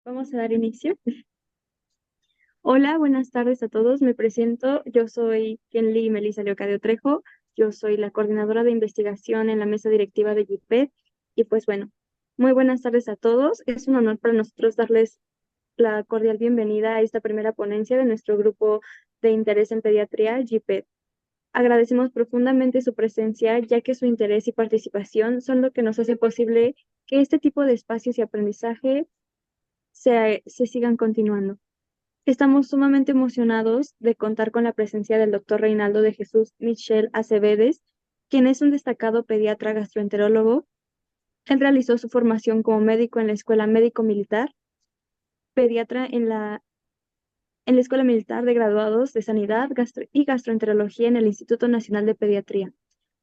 Vamos a dar inicio. Hola, buenas tardes a todos. Me presento. Yo soy Kenly Melissa Leocadio Trejo. Yo soy la coordinadora de investigación en la mesa directiva de GIPED. Y pues bueno, muy buenas tardes a todos. Es un honor para nosotros darles la cordial bienvenida a esta primera ponencia de nuestro grupo de interés en pediatría, GIPED. Agradecemos profundamente su presencia, ya que su interés y participación son lo que nos hace posible que este tipo de espacios y aprendizaje se sigan continuando. Estamos sumamente emocionados de contar con la presencia del doctor Reinaldo de Jesús Michel Acevedes, quien es un destacado pediatra gastroenterólogo. Él realizó su formación como médico en la Escuela Médico Militar, pediatra en la Escuela Militar de Graduados de Sanidad y Gastroenterología en el Instituto Nacional de Pediatría,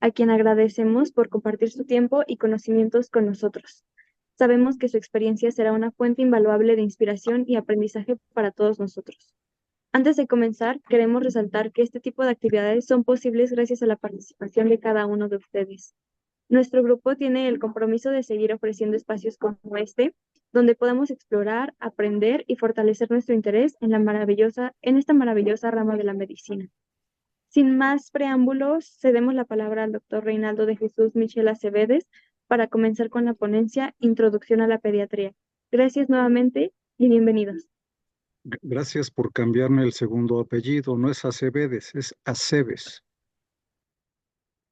a quien agradecemos por compartir su tiempo y conocimientos con nosotros. Sabemos que su experiencia será una fuente invaluable de inspiración y aprendizaje para todos nosotros. Antes de comenzar, queremos resaltar que este tipo de actividades son posibles gracias a la participación de cada uno de ustedes. Nuestro grupo tiene el compromiso de seguir ofreciendo espacios como este, donde podamos explorar, aprender y fortalecer nuestro interés en esta maravillosa rama de la medicina. Sin más preámbulos, cedemos la palabra al doctor Reinaldo de Jesús Michel Acevedes para comenzar con la ponencia Introducción a la Pediatría. Gracias nuevamente y bienvenidos. Gracias por cambiarme el segundo apellido. No es Acevedes, es Aceves.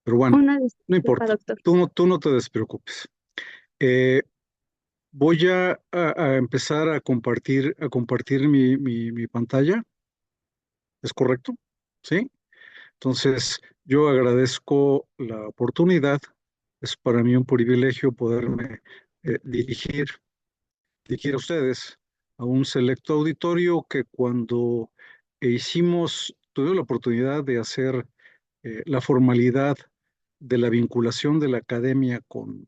Pero bueno, Una no disculpa, importa. doctor. Tú no te despreocupes. Eh, Voy a empezar a compartir mi pantalla. ¿Es correcto? ¿Sí? Entonces, yo agradezco la oportunidad. Es para mí un privilegio poderme dirigir a ustedes a un selecto auditorio que cuando tuve la oportunidad de hacer la formalidad de la vinculación de la academia con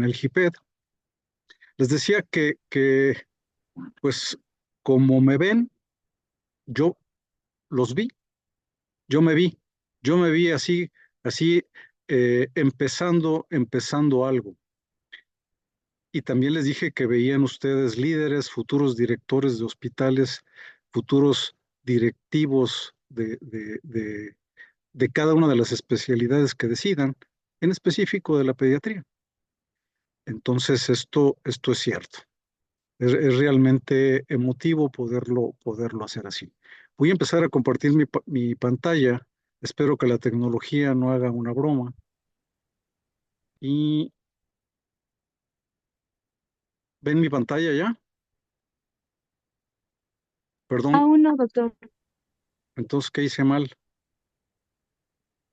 el GIPED. Les decía pues, como me ven, yo los vi, yo me vi, yo me vi así, empezando algo. Y también les dije que veían ustedes líderes, futuros directores de hospitales, futuros directivos de cada una de las especialidades que decidan, en específico de la pediatría. Entonces, esto es cierto. Es realmente emotivo poderlo hacer así. Voy a empezar a compartir mi pantalla. Espero que la tecnología no haga una broma. ¿Y ven mi pantalla ya? Perdón, Aún no, doctor. entonces, ¿qué hice mal?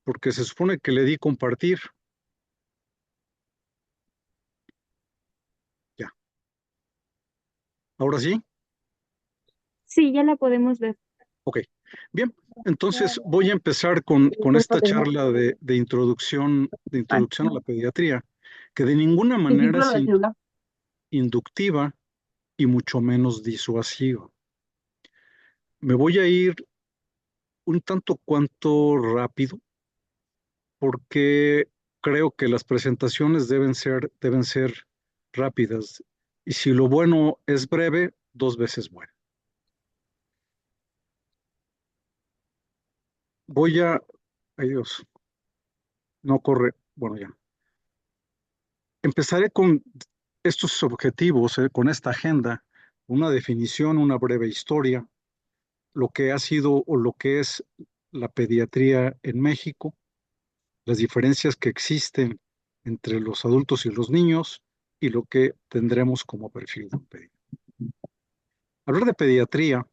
Porque se supone que le di compartir. Ya. ¿Ahora sí? Sí, ya la podemos ver. Ok. Bien. Entonces voy a empezar con esta charla de introducción a la pediatría, que de ninguna manera es inductiva y mucho menos disuasiva. Me voy a ir un tanto cuanto rápido porque creo que las presentaciones deben ser rápidas. Y si lo bueno es breve, dos veces bueno. Ay Dios, no corre, bueno ya. Empezaré con estos objetivos, con esta agenda, una definición, una breve historia, lo que ha sido o lo que es la pediatría en México, las diferencias que existen entre los adultos y los niños y lo que tendremos como perfil de un pediatra. Hablar de pediatría,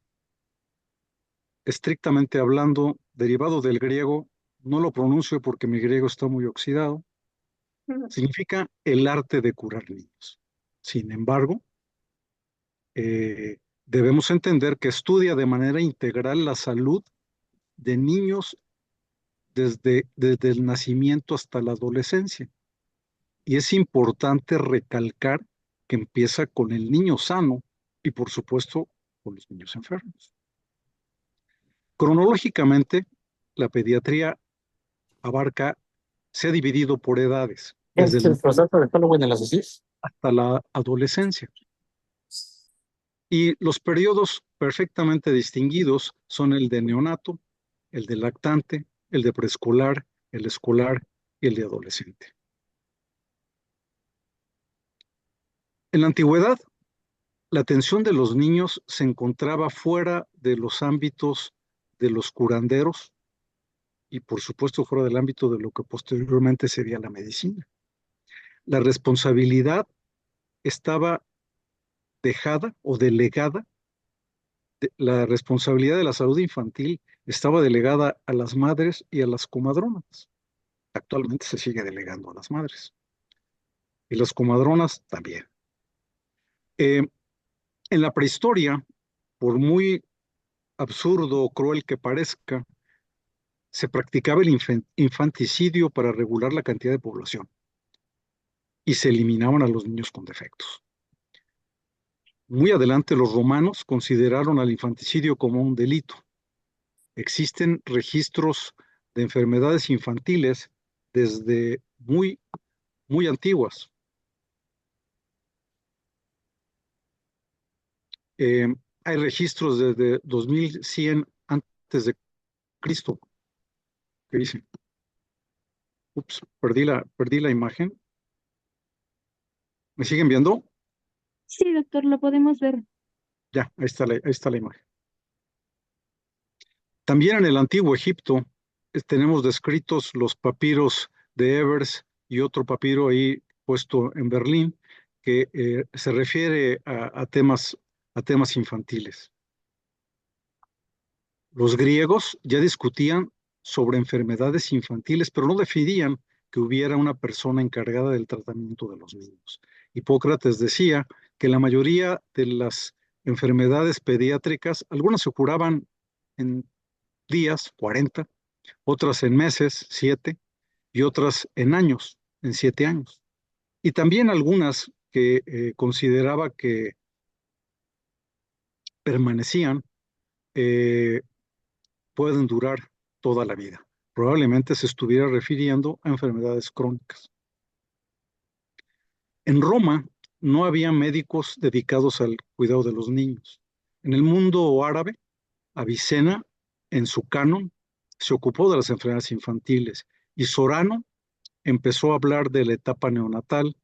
estrictamente hablando, derivado del griego, no lo pronuncio porque mi griego está muy oxidado, significa el arte de curar niños. Sin embargo, debemos entender que estudia de manera integral la salud de niños desde el nacimiento hasta la adolescencia. Y es importante recalcar que empieza con el niño sano y, por supuesto, con los niños enfermos. Cronológicamente, la pediatría se ha dividido por edades, desde Es la el infancia proceso de Halloween en las UCIs. hasta la adolescencia. Y los periodos perfectamente distinguidos son el de neonato, el de lactante, el de preescolar, el escolar y el de adolescente. En la antigüedad, la atención de los niños se encontraba fuera de los ámbitos de los curanderos y, por supuesto, fuera del ámbito de lo que posteriormente sería la medicina. La responsabilidad estaba dejada o delegada, la responsabilidad de la salud infantil estaba delegada a las madres y a las comadronas. Actualmente se sigue delegando a las madres y las comadronas también. Eh, en la prehistoria, por muy absurdo o cruel que parezca, se practicaba el infanticidio para regular la cantidad de población y se eliminaban a los niños con defectos. Muy adelante los romanos consideraron al infanticidio como un delito. Existen registros de enfermedades infantiles desde muy antiguas. Eh, Hay registros desde 2100 antes de Cristo que dicen, ups, perdí la imagen. ¿Me siguen viendo? Sí, doctor, lo podemos ver. Ya, ahí está la imagen. También en el antiguo Egipto tenemos descritos los papiros de Evers y otro papiro ahí puesto en Berlín que se refiere a temas infantiles. Los griegos ya discutían sobre enfermedades infantiles, pero no decidían que hubiera una persona encargada del tratamiento de los niños. Hipócrates decía que la mayoría de las enfermedades pediátricas, algunas se curaban en días, 40, otras en meses, 7, y otras en años, en 7 años. Y también algunas que consideraba que permanecían, eh, pueden durar toda la vida. Probablemente se estuviera refiriendo a enfermedades crónicas. En Roma no había médicos dedicados al cuidado de los niños. En el mundo árabe, Avicena, en su canon, se ocupó de las enfermedades infantiles y Sorano empezó a hablar de la etapa neonatal,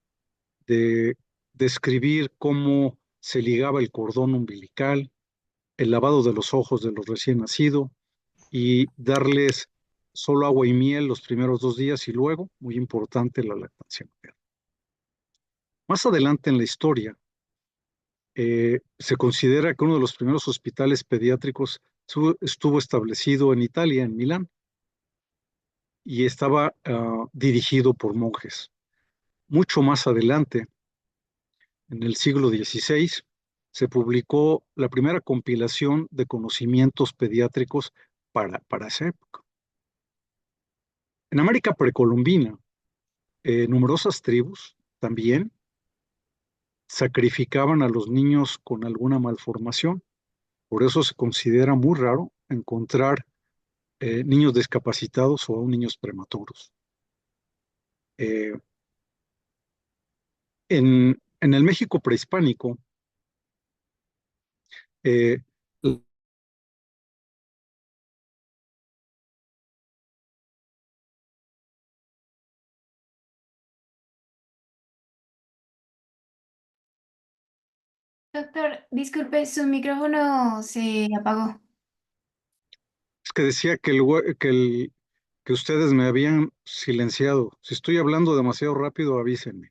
de describir cómo se ligaba el cordón umbilical, el lavado de los ojos de los recién nacidos y darles solo agua y miel los primeros 2 días y luego, muy importante, la lactancia materna. Más adelante en la historia, se considera que uno de los primeros hospitales pediátricos estuvo establecido en Italia, en Milán, y estaba dirigido por monjes. Mucho más adelante, en el siglo XVI, se publicó la primera compilación de conocimientos pediátricos para esa época. En América precolombina, numerosas tribus también sacrificaban a los niños con alguna malformación. Por eso se considera muy raro encontrar niños discapacitados o aún niños prematuros. Eh, en el México prehispánico, eh, Doctor, disculpe, su micrófono se apagó. es que decía que ustedes me habían silenciado. Si estoy hablando demasiado rápido, avísenme.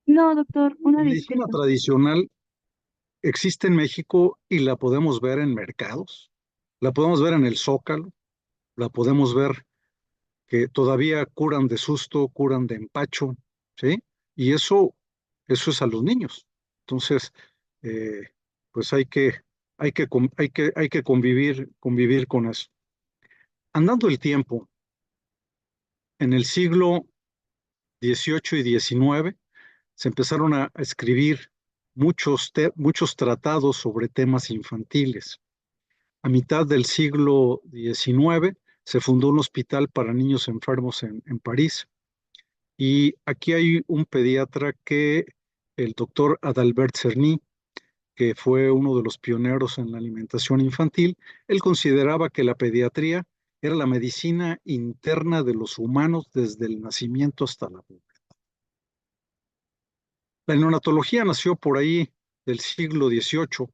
No, doctor, La una medicina disculpa. tradicional existe en México y la podemos ver en mercados, la podemos ver en el Zócalo, la podemos ver que todavía curan de susto, curan de empacho, ¿sí? Y eso es a los niños. Entonces, eh, pues hay que convivir con eso. Andando el tiempo, en el siglo XVIII y XIX se empezaron a escribir muchos tratados sobre temas infantiles. A mitad del siglo XIX se fundó un hospital para niños enfermos en París. Y aquí hay un pediatra el doctor Adalbert Cerny, que fue uno de los pioneros en la alimentación infantil, él consideraba que la pediatría era la medicina interna de los humanos desde el nacimiento hasta la pubertad. La neonatología nació por ahí del siglo XVIII.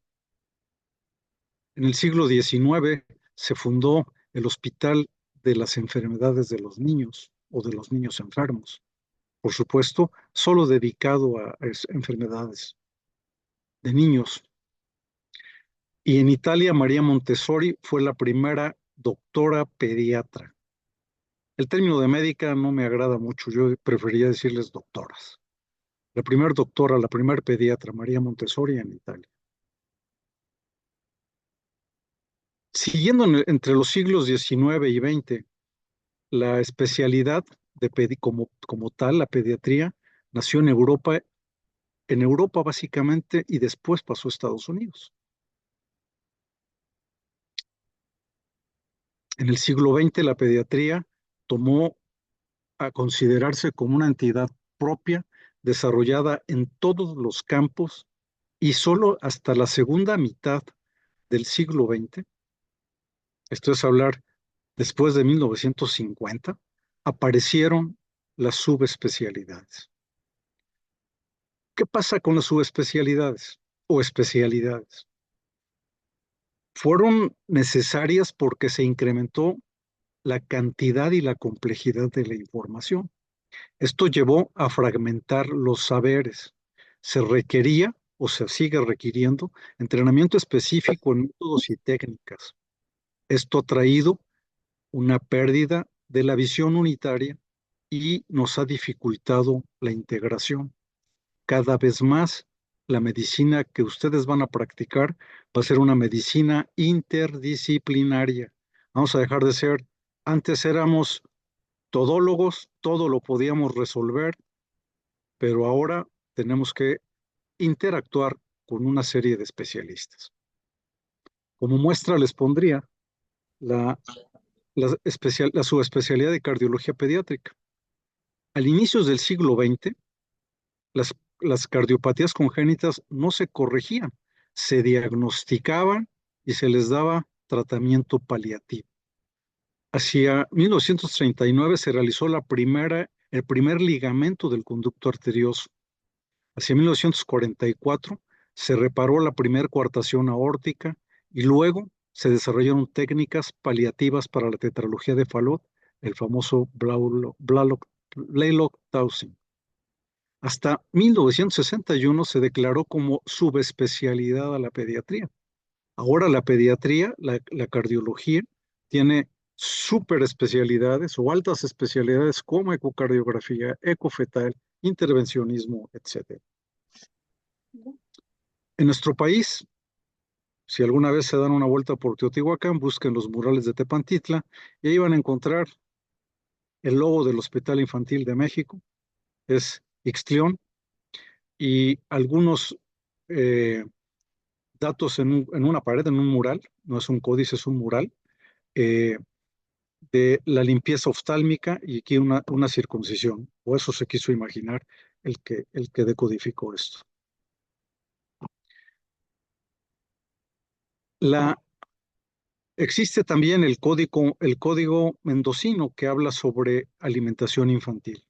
En el siglo XIX se fundó el Hospital de las Enfermedades de los Niños o de los niños enfermos. Por supuesto, solo dedicado a enfermedades de niños. Y en Italia, María Montessori fue la primera doctora pediatra. El término de médica no me agrada mucho, yo preferiría decirles doctoras. La primera doctora, la primera pediatra, María Montessori en Italia. Siguiendo entre los siglos XIX y XX, la especialidad como tal, la pediatría, nació en Europa básicamente, y después pasó a Estados Unidos. En el siglo XX la pediatría tomó a considerarse como una entidad propia, desarrollada en todos los campos, y solo hasta la segunda mitad del siglo XX, esto es hablar después de 1950, aparecieron las subespecialidades. ¿Qué pasa con las subespecialidades o especialidades? Fueron necesarias porque se incrementó la cantidad y la complejidad de la información. Esto llevó a fragmentar los saberes. Se requería o se sigue requiriendo entrenamiento específico en métodos y técnicas. Esto ha traído una pérdida de la visión unitaria y nos ha dificultado la integración. Cada vez más, la medicina que ustedes van a practicar va a ser una medicina interdisciplinaria. Vamos a dejar de ser, antes éramos todólogos, todo lo podíamos resolver, pero ahora tenemos que interactuar con una serie de especialistas. Como muestra les pondría la subespecialidad de cardiología pediátrica. Al inicio del siglo XX, las cardiopatías congénitas no se corregían, se diagnosticaban y se les daba tratamiento paliativo. Hacia 1939 se realizó el primer ligamento del conducto arterioso. Hacia 1944 se reparó la primera coartación aórtica y luego se desarrollaron técnicas paliativas para la tetralogía de Fallot, el famoso Blalock-Taussig. Hasta 1961 se declaró como subespecialidad a la pediatría. Ahora la pediatría, la cardiología, tiene superespecialidades o altas especialidades como ecocardiografía, ecofetal, intervencionismo, etc. En nuestro país, si alguna vez se dan una vuelta por Teotihuacán, busquen los murales de Tepantitla y ahí van a encontrar el logo del Hospital Infantil de México, es Ixtlión, y algunos datos en una pared, en un mural, no es un códice, es un mural, eh, de la limpieza oftálmica y aquí una circuncisión, o eso se quiso imaginar el que decodificó esto. Existe también el código mendocino que habla sobre alimentación infantil.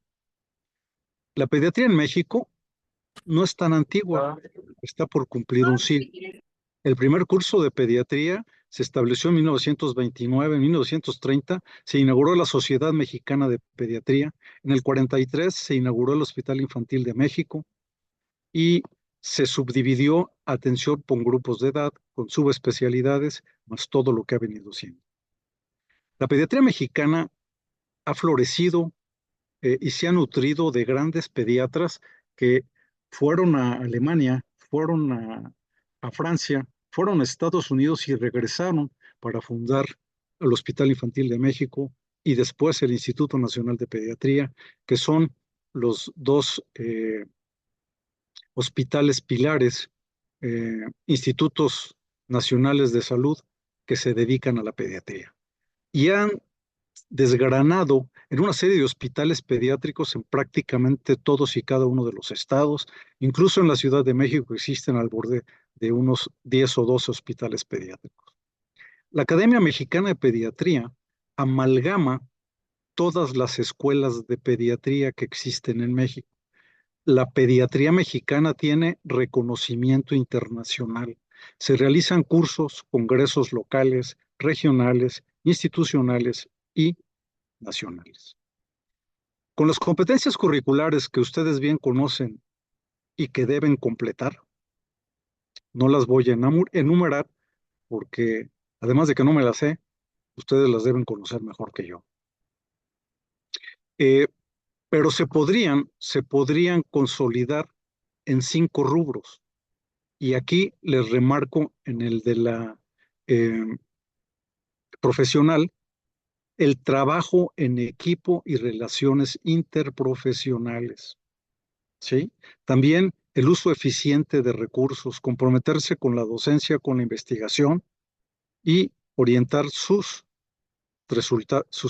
La pediatría en México no es tan antigua, está por cumplir un siglo. El primer curso de pediatría se estableció en 1929, en 1930 se inauguró la Sociedad Mexicana de Pediatría, en el 43 se inauguró el Hospital Infantil de México y se subdividió atención por grupos de edad, con subespecialidades, más todo lo que ha venido siendo. La pediatría mexicana ha florecido y se ha nutrido de grandes pediatras que fueron a Alemania, fueron a Francia, fueron a Estados Unidos y regresaron para fundar el Hospital Infantil de México y después el Instituto Nacional de Pediatría, que son los dos hospitales pilares, institutos nacionales de salud que se dedican a la pediatría. Y han desgranado en una serie de hospitales pediátricos en prácticamente todos y cada uno de los estados, incluso en la Ciudad de México existen al borde de unos 10 o 12 hospitales pediátricos. La Academia Mexicana de Pediatría amalgama todas las escuelas de pediatría que existen en México. La pediatría mexicana tiene reconocimiento internacional. Se realizan cursos, congresos locales, regionales, institucionales y nacionales. Con las competencias curriculares que ustedes bien conocen y que deben completar, no las voy a enumerar porque además de que no me las sé, ustedes las deben conocer mejor que yo. Eh, pero se podrían consolidar en 5 rubros. Y aquí les remarco en el de la eh, profesional, el trabajo en equipo y relaciones interprofesionales, ¿sí? También el uso eficiente de recursos, comprometerse con la docencia, con la investigación y orientar sus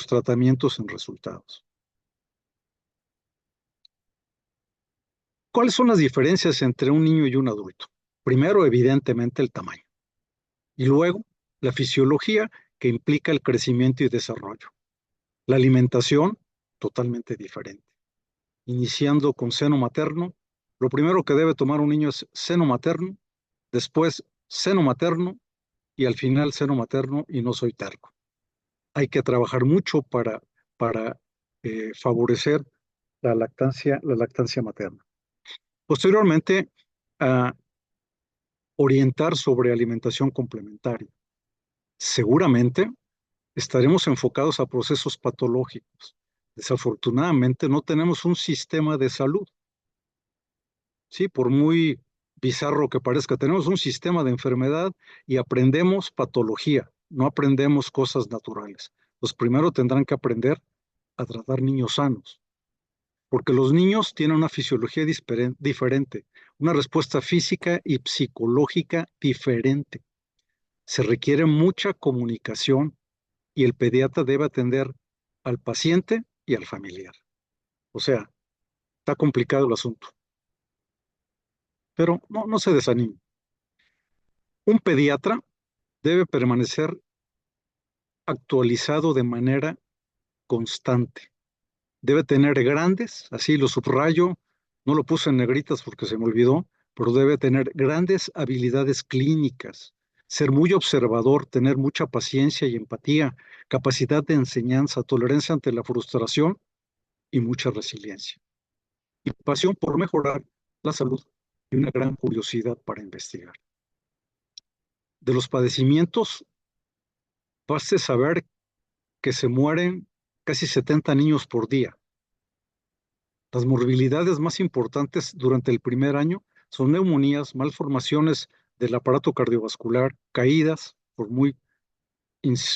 tratamientos en resultados. ¿Cuáles son las diferencias entre un niño y un adulto? Primero, evidentemente, el tamaño. Y luego, la fisiología que implica el crecimiento y desarrollo. La alimentación, totalmente diferente. Iniciando con seno materno, lo primero que debe tomar un niño es seno materno, después seno materno y al final seno materno y no soy terco. Hay que trabajar mucho para favorecer la lactancia materna. Posteriormente, a orientar sobre alimentación complementaria. Seguramente estaremos enfocados a procesos patológicos. Desafortunadamente no tenemos un sistema de salud. Sí, por muy bizarro que parezca, tenemos un sistema de enfermedad y aprendemos patología, no aprendemos cosas naturales. Pues primero tendrán que aprender a tratar niños sanos, porque los niños tienen una fisiología diferente, una respuesta física y psicológica diferente. Se requiere mucha comunicación y el pediatra debe atender al paciente y al familiar. O sea, está complicado el asunto, pero no se desanime. Un pediatra debe permanecer actualizado de manera constante. Debe tener grandes, así lo subrayo, no lo puse en negritas porque se me olvidó, pero debe tener grandes habilidades clínicas, ser muy observador, tener mucha paciencia y empatía, capacidad de enseñanza, tolerancia ante la frustración y mucha resiliencia. Y pasión por mejorar la salud y una gran curiosidad para investigar. De los padecimientos, basta saber que se mueren casi 70 niños por día. Las morbilidades más importantes durante el primer año son neumonías, malformaciones del aparato cardiovascular, caídas, por muy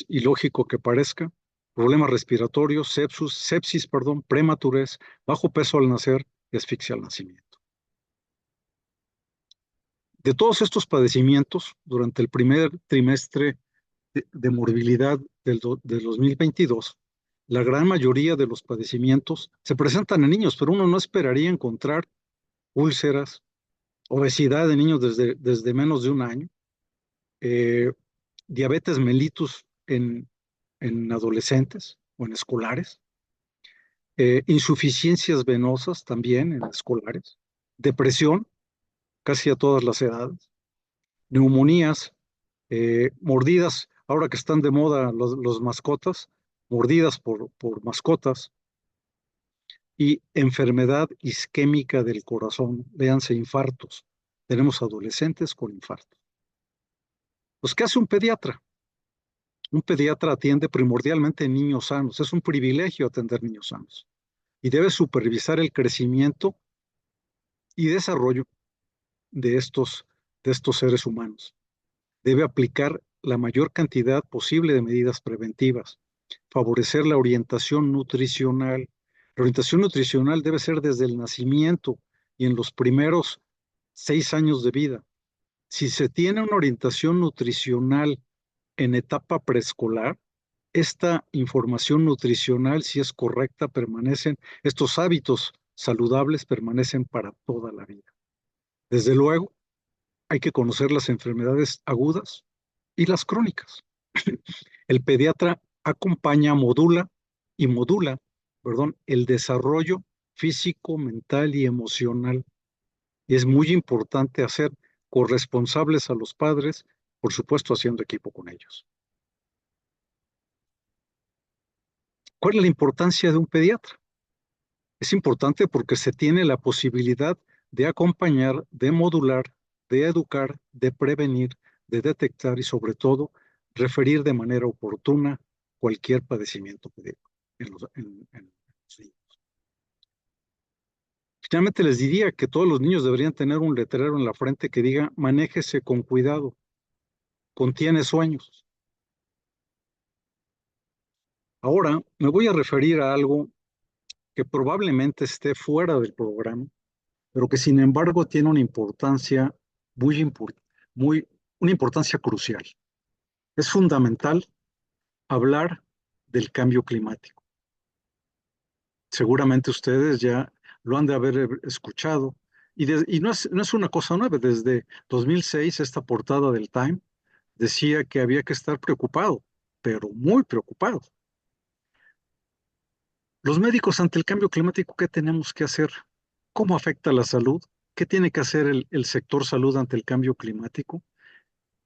ilógico que parezca, problemas respiratorios, sepsis, prematurez, bajo peso al nacer y asfixia al nacimiento. De todos estos padecimientos, durante el primer trimestre de morbilidad del 2022, la gran mayoría de los padecimientos se presentan en niños, pero uno no esperaría encontrar úlceras, obesidad de niños desde menos de un año, eh, diabetes mellitus en adolescentes o en escolares, insuficiencias venosas también en escolares, depresión casi a todas las edades, neumonías, mordidas, ahora que están de moda los mascotas, mordidas por mascotas, y enfermedad isquémica del corazón, véanse infartos. Tenemos adolescentes con infartos. Pues, ¿qué hace un pediatra? Un pediatra atiende primordialmente niños sanos. Es un privilegio atender niños sanos. Y debe supervisar el crecimiento y desarrollo de estos seres humanos. Debe aplicar la mayor cantidad posible de medidas preventivas, favorecer la orientación nutricional. La orientación nutricional debe ser desde el nacimiento y en los primeros 6 años de vida. Si se tiene una orientación nutricional en etapa preescolar, esta información nutricional, si es correcta, estos hábitos saludables permanecen para toda la vida. Desde luego, hay que conocer las enfermedades agudas y las crónicas. El pediatra acompaña, modula, perdón, el desarrollo físico, mental y emocional. Y es muy importante hacer corresponsables a los padres, por supuesto, haciendo equipo con ellos. ¿Cuál es la importancia de un pediatra? Es importante porque se tiene la posibilidad de acompañar, de modular, de educar, de prevenir, de detectar y sobre todo referir de manera oportuna cualquier padecimiento pediátrico en los niños. Finalmente les diría que todos los niños deberían tener un letrero en la frente que diga manéjese con cuidado, contiene sueños. Ahora me voy a referir a algo que probablemente esté fuera del programa, pero que sin embargo tiene una importancia muy importante, una importancia crucial. Es fundamental hablar del cambio climático. Seguramente ustedes ya lo han de haber escuchado, y no es una cosa nueva. Desde 2006 esta portada del Time decía que había que estar preocupado, pero muy preocupado. Los médicos ante el cambio climático, ¿qué tenemos que hacer? ¿Cómo afecta la salud? ¿Qué tiene que hacer el sector salud ante el cambio climático?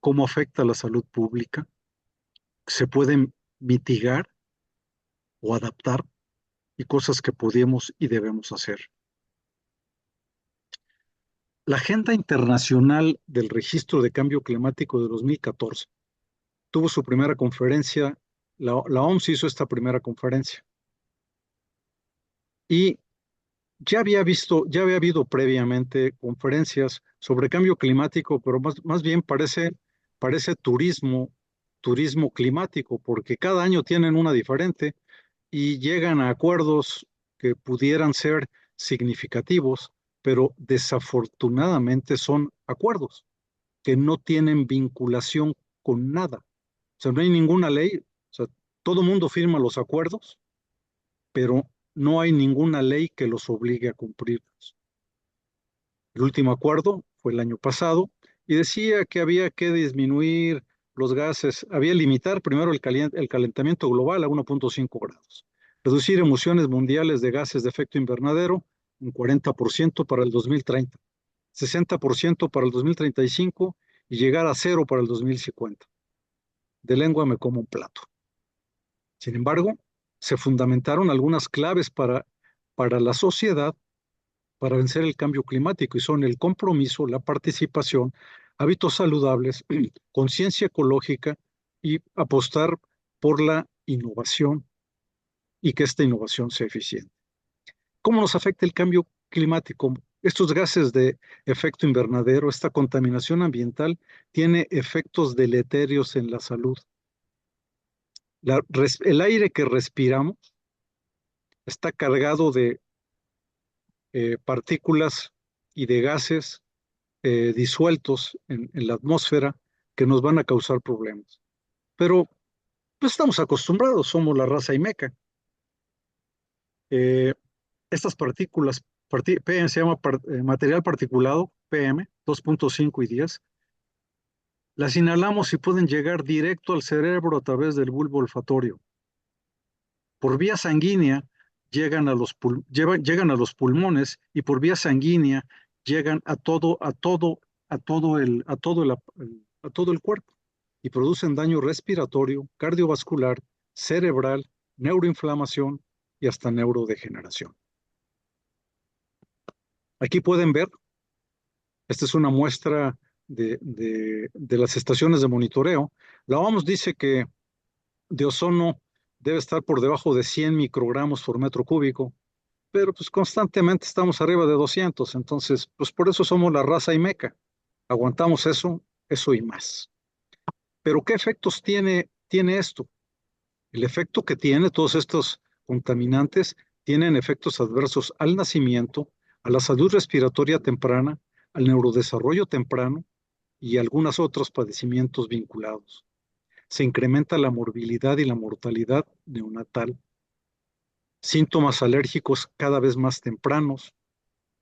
¿Cómo afecta la salud pública? ¿Se pueden mitigar o adaptar? Y cosas que podemos y debemos hacer. La Agenda Internacional del Registro de Cambio Climático de 2014 tuvo su primera conferencia. La OMS hizo esta primera conferencia. Y ya había habido previamente conferencias sobre cambio climático, pero más bien parece turismo climático, porque cada año tienen una diferente y llegan a acuerdos que pudieran ser significativos, pero desafortunadamente son acuerdos que no tienen vinculación con nada. O sea, no hay ninguna ley. O sea, todo mundo firma los acuerdos, pero no hay ninguna ley que los obligue a cumplirlos. El último acuerdo fue el año pasado y decía que había que disminuir los gases, había limitar primero el calentamiento global a 1.5 grados, reducir emisiones mundiales de gases de efecto invernadero un 40% para el 2030, 60% para el 2035 y llegar a cero para el 2050. De lengua me como un plato. Sin embargo, se fundamentaron algunas claves para la sociedad para vencer el cambio climático y son el compromiso, la participación, hábitos saludables, conciencia ecológica y apostar por la innovación y que esta innovación sea eficiente. ¿Cómo nos afecta el cambio climático? Estos gases de efecto invernadero, esta contaminación ambiental, tiene efectos deleterios en la salud. El aire que respiramos está cargado de partículas y de gases disueltos en la atmósfera que nos van a causar problemas. Pero pues estamos acostumbrados, somos la raza Imeca. Eh, Estas partículas, PM se llama material particulado, PM 2.5 y 10, las inhalamos y pueden llegar directo al cerebro a través del bulbo olfatorio. Por vía sanguínea llegan a los pulmones y por vía sanguínea llegan a todo el cuerpo y producen daño respiratorio, cardiovascular, cerebral, neuroinflamación y hasta neurodegeneración. Aquí pueden ver, esta es una muestra de las estaciones de monitoreo. La OMS dice que de ozono debe estar por debajo de 100 microgramos por metro cúbico, pero pues constantemente estamos arriba de 200, entonces pues por eso somos la raza Imeca, aguantamos eso y más. Pero ¿qué efectos tiene esto? El efecto que tiene todos estos contaminantes tienen efectos adversos al nacimiento, a la salud respiratoria temprana, al neurodesarrollo temprano y algunos otros padecimientos vinculados. Se incrementa la morbilidad y la mortalidad neonatal, síntomas alérgicos cada vez más tempranos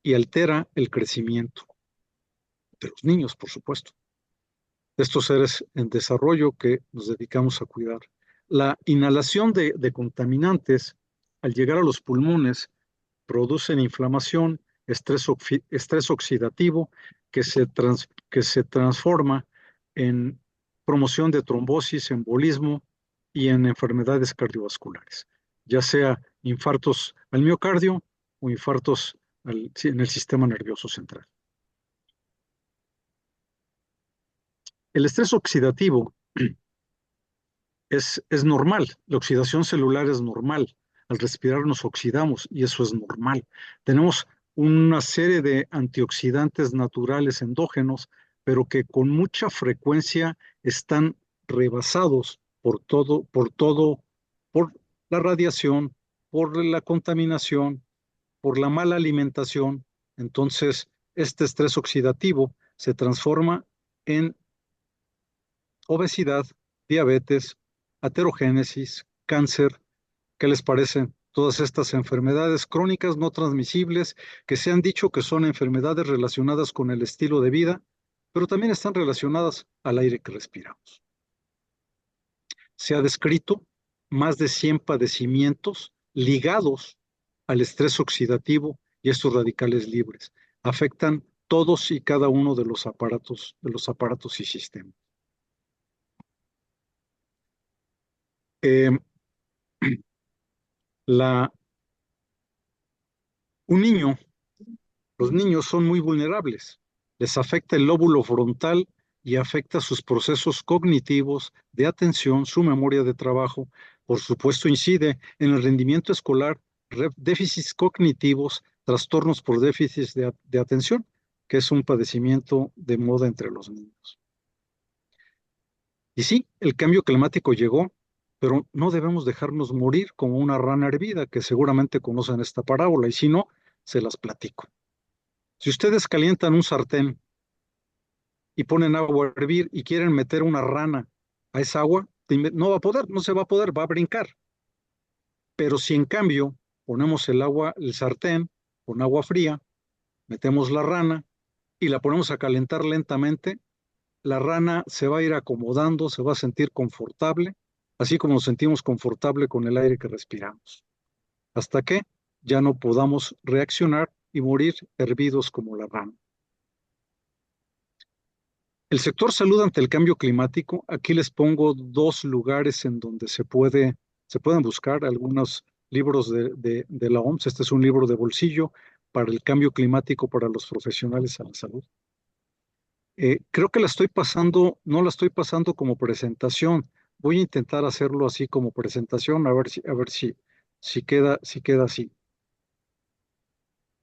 y altera el crecimiento. de los niños, por supuesto, de estos seres en desarrollo que nos dedicamos a cuidar. La inhalación de contaminantes al llegar a los pulmones producen inflamación, estrés oxidativo que se transforma en promoción de trombosis, embolismo y en enfermedades cardiovasculares, ya sea infartos al miocardio o infartos en el sistema nervioso central. El estrés oxidativo es normal, la oxidación celular es normal. Al respirar nos oxidamos y eso es normal. Tenemos una serie de antioxidantes naturales endógenos, pero que con mucha frecuencia están rebasados por la radiación, por la contaminación, por la mala alimentación. Entonces, este estrés oxidativo se transforma en obesidad, diabetes, aterogénesis, cáncer. ¿Qué les parecen todas estas enfermedades crónicas no transmisibles que se han dicho que son enfermedades relacionadas con el estilo de vida, pero también están relacionadas al aire que respiramos? Se ha descrito más de 100 padecimientos ligados al estrés oxidativo y estos radicales libres. Afectan todos y cada uno de los aparatos y sistemas. Eh, la, un niño, los niños son muy vulnerables. Les afecta el lóbulo frontal y afecta sus procesos cognitivos, de atención, su memoria de trabajo. Por supuesto, incide en el rendimiento escolar, déficits cognitivos, trastornos por déficits de atención, que es un padecimiento de moda entre los niños. Y sí, el cambio climático llegó, pero no debemos dejarnos morir como una rana hervida, que seguramente conocen esta parábola, y si no, se las platico. Si ustedes calientan un sartén y ponen agua a hervir y quieren meter una rana a esa agua, no va a poder, no se va a poder, va a brincar. Pero si en cambio ponemos el sartén con agua fría, metemos la rana y la ponemos a calentar lentamente, la rana se va a ir acomodando, se va a sentir confortable, así como nos sentimos confortable con el aire que respiramos, hasta que ya no podamos reaccionar y morir hervidos como la rana. El sector salud ante el cambio climático, aquí les pongo dos lugares en donde se pueden buscar algunos libros de la OMS. Este es un libro de bolsillo para el cambio climático para los profesionales a la salud. Creo que no la estoy pasando como presentación. Voy a intentar hacerlo así como presentación, a ver si queda así.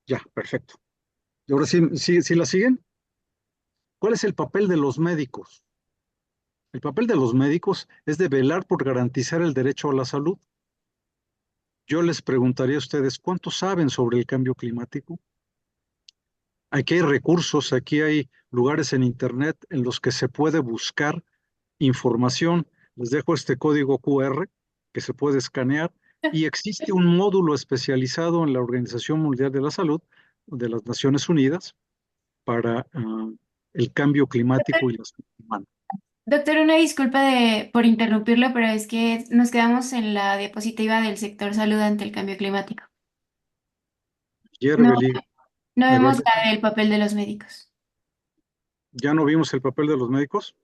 Ya, perfecto. Y ahora sí la siguen. ¿Cuál es el papel de los médicos? El papel de los médicos es de velar por garantizar el derecho a la salud. Yo les preguntaría a ustedes, ¿cuánto saben sobre el cambio climático? Aquí hay recursos, aquí hay lugares en Internet en los que se puede buscar información. Les dejo este código QR que se puede escanear y existe un módulo especializado en la Organización Mundial de la Salud de las Naciones Unidas para el cambio climático y la salud humana. Doctor, una disculpa por interrumpirlo, pero es que nos quedamos en la diapositiva del sector salud ante el cambio climático. No, Yerbeli, no a ver, vemos la del papel de los médicos. ¿ya no vimos el papel de los médicos?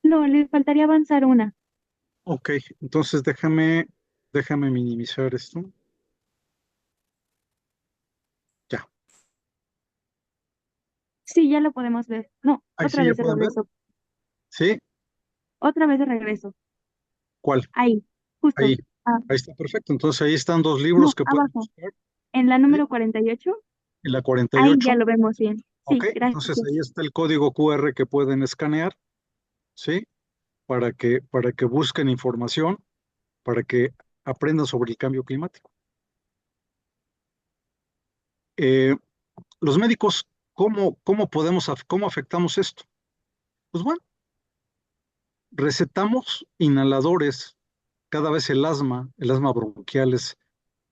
No, les faltaría avanzar una. Ok, entonces déjame minimizar esto. Ya. Sí, ya lo podemos ver. No, Ahí otra sí, ¿ya vez de pueden ver? regreso. Sí, Otra vez de regreso. ¿cuál? Ahí, justo. Ahí. Ah, Ahí está perfecto. Entonces ahí están dos libros no, que pueden abajo. buscar. En la ¿Sí? número 48. En la Ahí ya 48. lo vemos bien. Ok, Sí, entonces ahí gracias. está el código QR que pueden escanear, ¿sí? Para que busquen información, para que aprendan sobre el cambio climático. Eh, los médicos, ¿cómo afectamos esto? Pues bueno, recetamos inhaladores, cada vez el asma bronquial es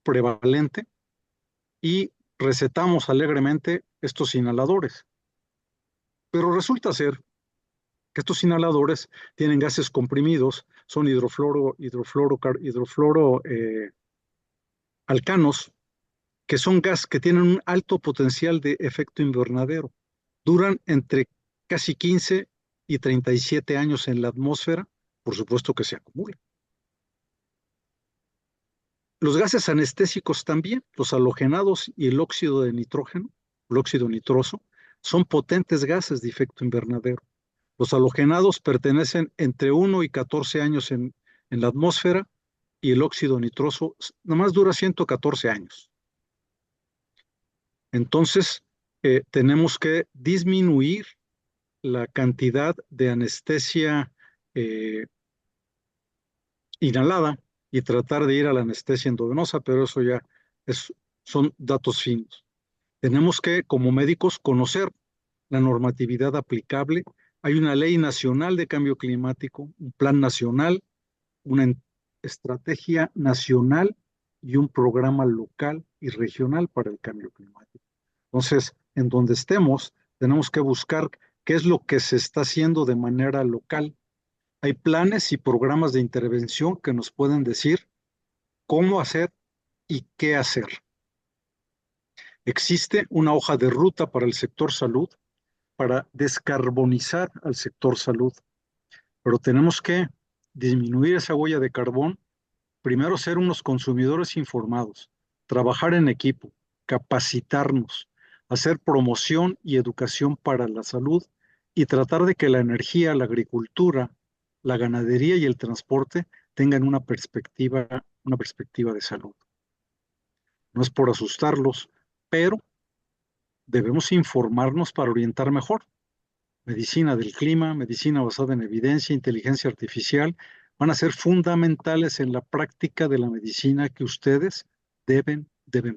prevalente y recetamos alegremente estos inhaladores. Pero resulta ser que estos inhaladores tienen gases comprimidos, son hidrofluoro alcanos, que son gas que tienen un alto potencial de efecto invernadero. Duran entre casi 15 y 37 años en la atmósfera, por supuesto que se acumulan. Los gases anestésicos también, los halogenados y el óxido de nitrógeno, el óxido nitroso, son potentes gases de efecto invernadero. Los halogenados pertenecen entre 1 y 14 años en la atmósfera y el óxido nitroso nomás dura 114 años. Entonces, tenemos que disminuir la cantidad de anestesia eh, inhalada y tratar de ir a la anestesia endovenosa, pero eso ya es, son datos finos. Tenemos que, como médicos, conocer la normatividad aplicable. Hay una ley nacional de cambio climático, un plan nacional, una estrategia nacional y un programa local y regional para el cambio climático. Entonces, en donde estemos, tenemos que buscar qué es lo que se está haciendo de manera local. Hay planes y programas de intervención que nos pueden decir cómo hacer y qué hacer. Existe una hoja de ruta para el sector salud, para descarbonizar al sector salud, pero tenemos que disminuir esa huella de carbón, primero ser unos consumidores informados, trabajar en equipo, capacitarnos, hacer promoción y educación para la salud y tratar de que la energía, la agricultura, la ganadería y el transporte tengan una perspectiva de salud. No es por asustarlos, pero debemos informarnos para orientar mejor. Medicina del clima, medicina basada en evidencia, inteligencia artificial, van a ser fundamentales en la práctica de la medicina que ustedes deben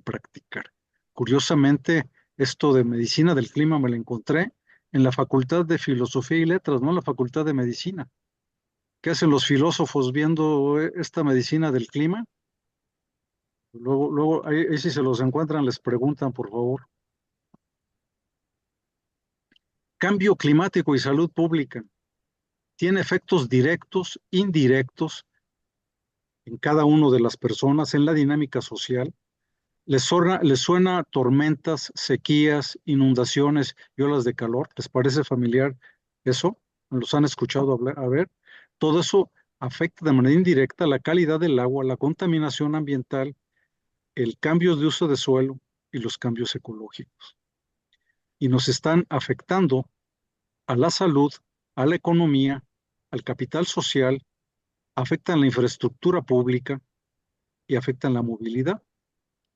practicar. Curiosamente, esto de medicina del clima me lo encontré en la Facultad de Filosofía y Letras, no en la Facultad de Medicina. ¿Qué hacen los filósofos viendo esta medicina del clima? Luego, ahí si se los encuentran, les preguntan, por favor. Cambio climático y salud pública. Tiene efectos directos, indirectos en cada una de las personas, en la dinámica social. Les suena tormentas, sequías, inundaciones y olas de calor? ¿Les parece familiar eso? ¿Los han escuchado hablar? A ver, todo eso afecta de manera indirecta la calidad del agua, la contaminación ambiental, el cambio de uso de suelo y los cambios ecológicos. Y nos están afectando a la salud, a la economía, al capital social, afectan la infraestructura pública y afectan la movilidad.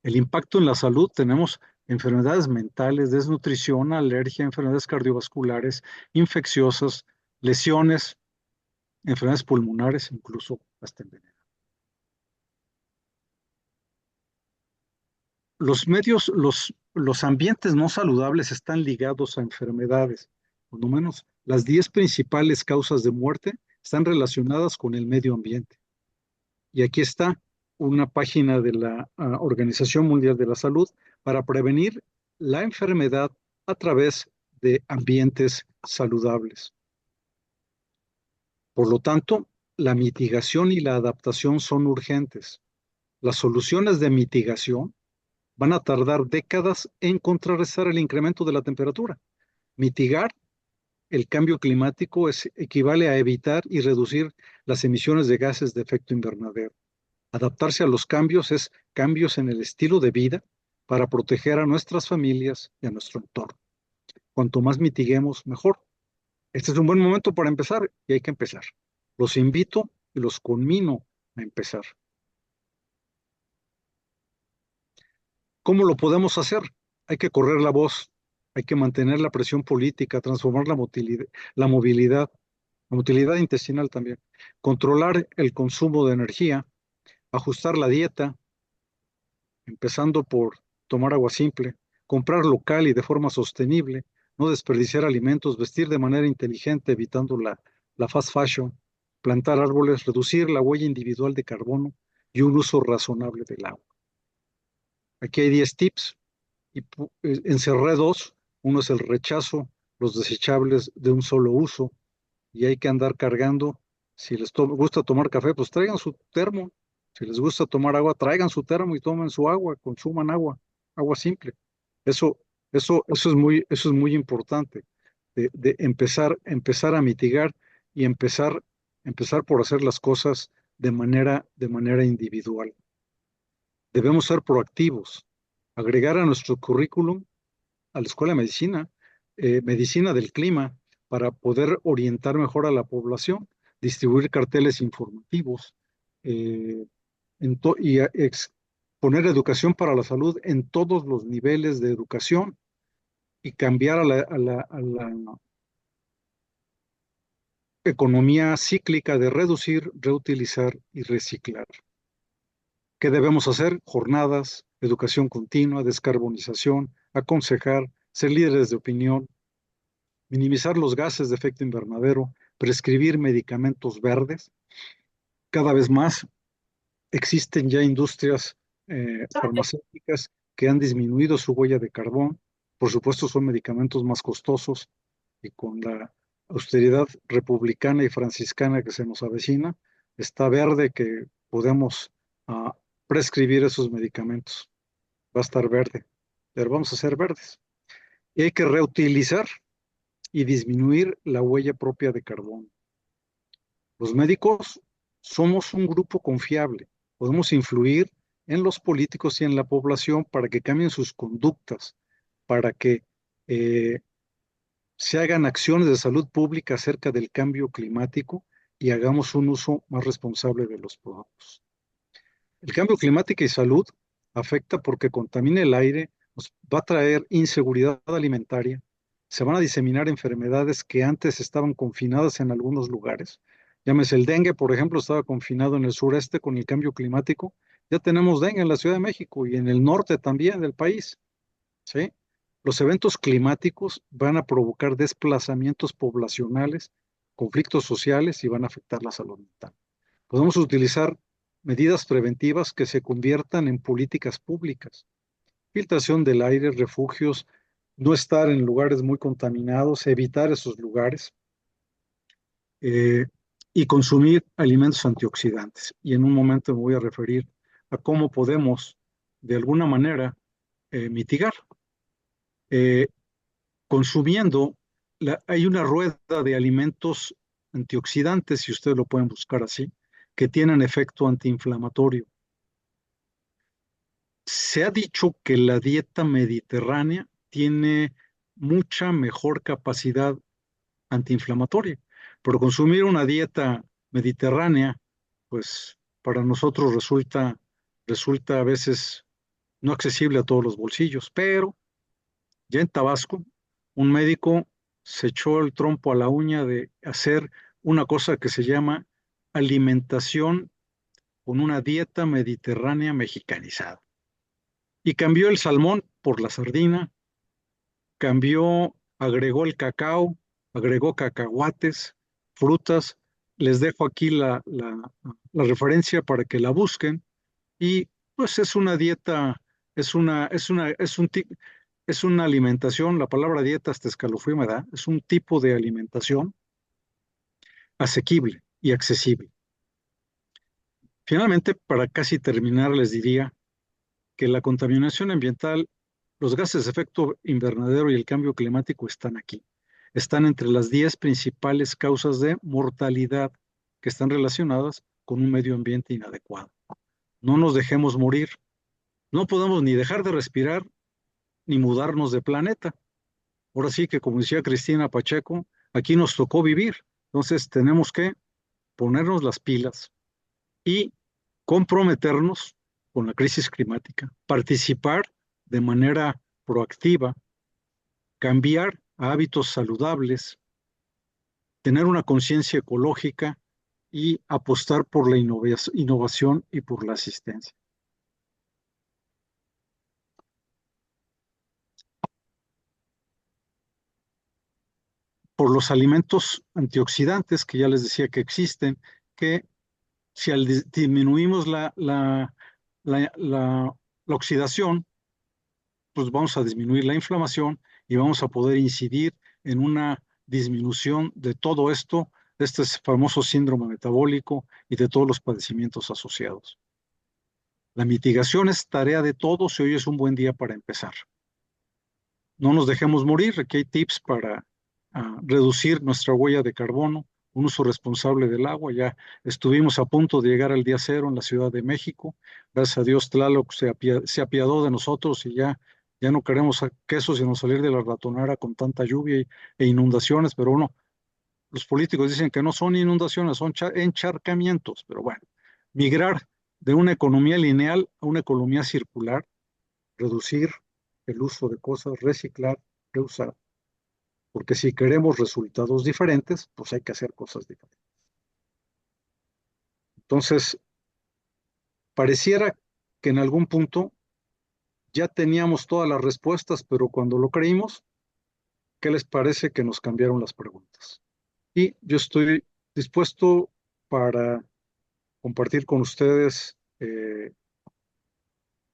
El impacto en la salud, tenemos enfermedades mentales, desnutrición, alergia, enfermedades cardiovasculares, infecciosas, lesiones, enfermedades pulmonares, incluso hasta envenenamiento. Los ambientes no saludables están ligados a enfermedades. Por lo menos las 10 principales causas de muerte están relacionadas con el medio ambiente. Y aquí está una página de la Organización Mundial de la Salud para prevenir la enfermedad a través de ambientes saludables. Por lo tanto, la mitigación y la adaptación son urgentes. Las soluciones de mitigación van a tardar décadas en contrarrestar el incremento de la temperatura. Mitigar el cambio climático equivale a evitar y reducir las emisiones de gases de efecto invernadero. Adaptarse a los cambios es cambios en el estilo de vida para proteger a nuestras familias y a nuestro entorno. Cuanto más mitiguemos, mejor. Este es un buen momento para empezar y hay que empezar. Los invito y los conmino a empezar. ¿Cómo lo podemos hacer? Hay que correr la voz, hay que mantener la presión política, transformar la motilidad intestinal también, controlar el consumo de energía, ajustar la dieta, empezando por tomar agua simple, comprar local y de forma sostenible, no desperdiciar alimentos, vestir de manera inteligente, evitando la fast fashion, plantar árboles, reducir la huella individual de carbono y un uso razonable del agua. Aquí hay 10 tips y encerré dos. Uno es el rechazo los desechables de un solo uso y hay que andar cargando. Si les gusta tomar café, pues traigan su termo. Si les gusta tomar agua, traigan su termo y tomen su agua, consuman agua, agua simple. Eso, eso es muy importante, de empezar a mitigar y empezar por hacer las cosas de manera individual. Debemos ser proactivos, agregar a nuestro currículum a la Escuela de Medicina, Medicina del Clima, para poder orientar mejor a la población, distribuir carteles informativos eh, poner educación para la salud en todos los niveles de educación y cambiar a la economía cíclica de reducir, reutilizar y reciclar. ¿Qué debemos hacer? Jornadas, educación continua, descarbonización, aconsejar, ser líderes de opinión, minimizar los gases de efecto invernadero, prescribir medicamentos verdes. Cada vez más existen ya industrias farmacéuticas que han disminuido su huella de carbón. Por supuesto, son medicamentos más costosos y con la austeridad republicana y franciscana que se nos avecina, está verde que podemos prescribir esos medicamentos. Va a estar verde, pero vamos a ser verdes. Y hay que reutilizar y disminuir la huella propia de carbón. Los médicos somos un grupo confiable, podemos influir en los políticos y en la población para que cambien sus conductas, para que eh, se hagan acciones de salud pública acerca del cambio climático y hagamos un uso más responsable de los productos. El cambio climático y salud afecta porque contamina el aire, nos va a traer inseguridad alimentaria, se van a diseminar enfermedades que antes estaban confinadas en algunos lugares. Llámese el dengue, por ejemplo, estaba confinado en el sureste con el cambio climático. Ya tenemos dengue en la Ciudad de México y en el norte también del país, ¿sí? Los eventos climáticos van a provocar desplazamientos poblacionales, conflictos sociales y van a afectar la salud mental. Podemos utilizar medidas preventivas que se conviertan en políticas públicas. Filtración del aire, refugios, no estar en lugares muy contaminados, evitar esos lugares eh, y consumir alimentos antioxidantes. Y en un momento me voy a referir a cómo podemos, de alguna manera, mitigar. Eh, consumiendo, hay una rueda de alimentos antioxidantes, si ustedes lo pueden buscar así, que tienen efecto antiinflamatorio. Se ha dicho que la dieta mediterránea tiene mucha mejor capacidad antiinflamatoria, pero consumir una dieta mediterránea, pues para nosotros resulta a veces no accesible a todos los bolsillos, pero ya en Tabasco, un médico se echó el trompo a la uña de hacer una cosa que se llama alimentación con una dieta mediterránea mexicanizada. Y cambió el salmón por la sardina, agregó el cacao, agregó cacahuates, frutas. Les dejo aquí la referencia para que la busquen. Y pues es una dieta, es una alimentación, la palabra dieta hasta escalofrío me da, es un tipo de alimentación asequible y accesible. Finalmente, para casi terminar, les diría que la contaminación ambiental, los gases de efecto invernadero y el cambio climático están aquí. Están entre las 10 principales causas de mortalidad que están relacionadas con un medio ambiente inadecuado. No nos dejemos morir. No podemos ni dejar de respirar ni mudarnos de planeta. Ahora sí que, como decía Cristina Pacheco, aquí nos tocó vivir. Entonces tenemos que ponernos las pilas y comprometernos con la crisis climática, participar de manera proactiva, cambiar a hábitos saludables, tener una conciencia ecológica y apostar por la innovación y por la asistencia. Por los alimentos antioxidantes que ya les decía que existen, que si disminuimos la oxidación, pues vamos a disminuir la inflamación y vamos a poder incidir en una disminución de todo esto, de este famoso síndrome metabólico y de todos los padecimientos asociados. La mitigación es tarea de todos y hoy es un buen día para empezar. No nos dejemos morir, aquí hay tips para reducir nuestra huella de carbono, un uso responsable del agua. Ya estuvimos a punto de llegar al día cero en la Ciudad de México. Gracias a Dios, Tlaloc se apiadó de nosotros y ya no queremos que eso sino salir de la ratonera con tanta lluvia e inundaciones, pero uno, los políticos dicen que no son inundaciones, son encharcamientos, pero bueno, migrar de una economía lineal a una economía circular, reducir el uso de cosas, reciclar, reusar, porque si queremos resultados diferentes, pues hay que hacer cosas diferentes. Entonces, pareciera que en algún punto ya teníamos todas las respuestas, pero cuando lo creímos, ¿qué les parece que nos cambiaron las preguntas? Y yo estoy dispuesto para compartir con ustedes,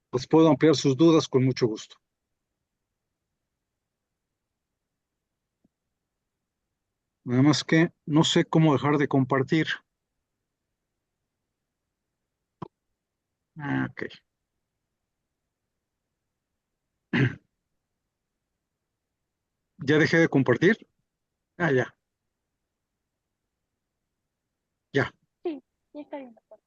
pues puedo ampliar sus dudas con mucho gusto. Nada más que no sé cómo dejar de compartir. Ok. ¿Ya dejé de compartir? Ya, ya. Sí, sí está bien, doctor.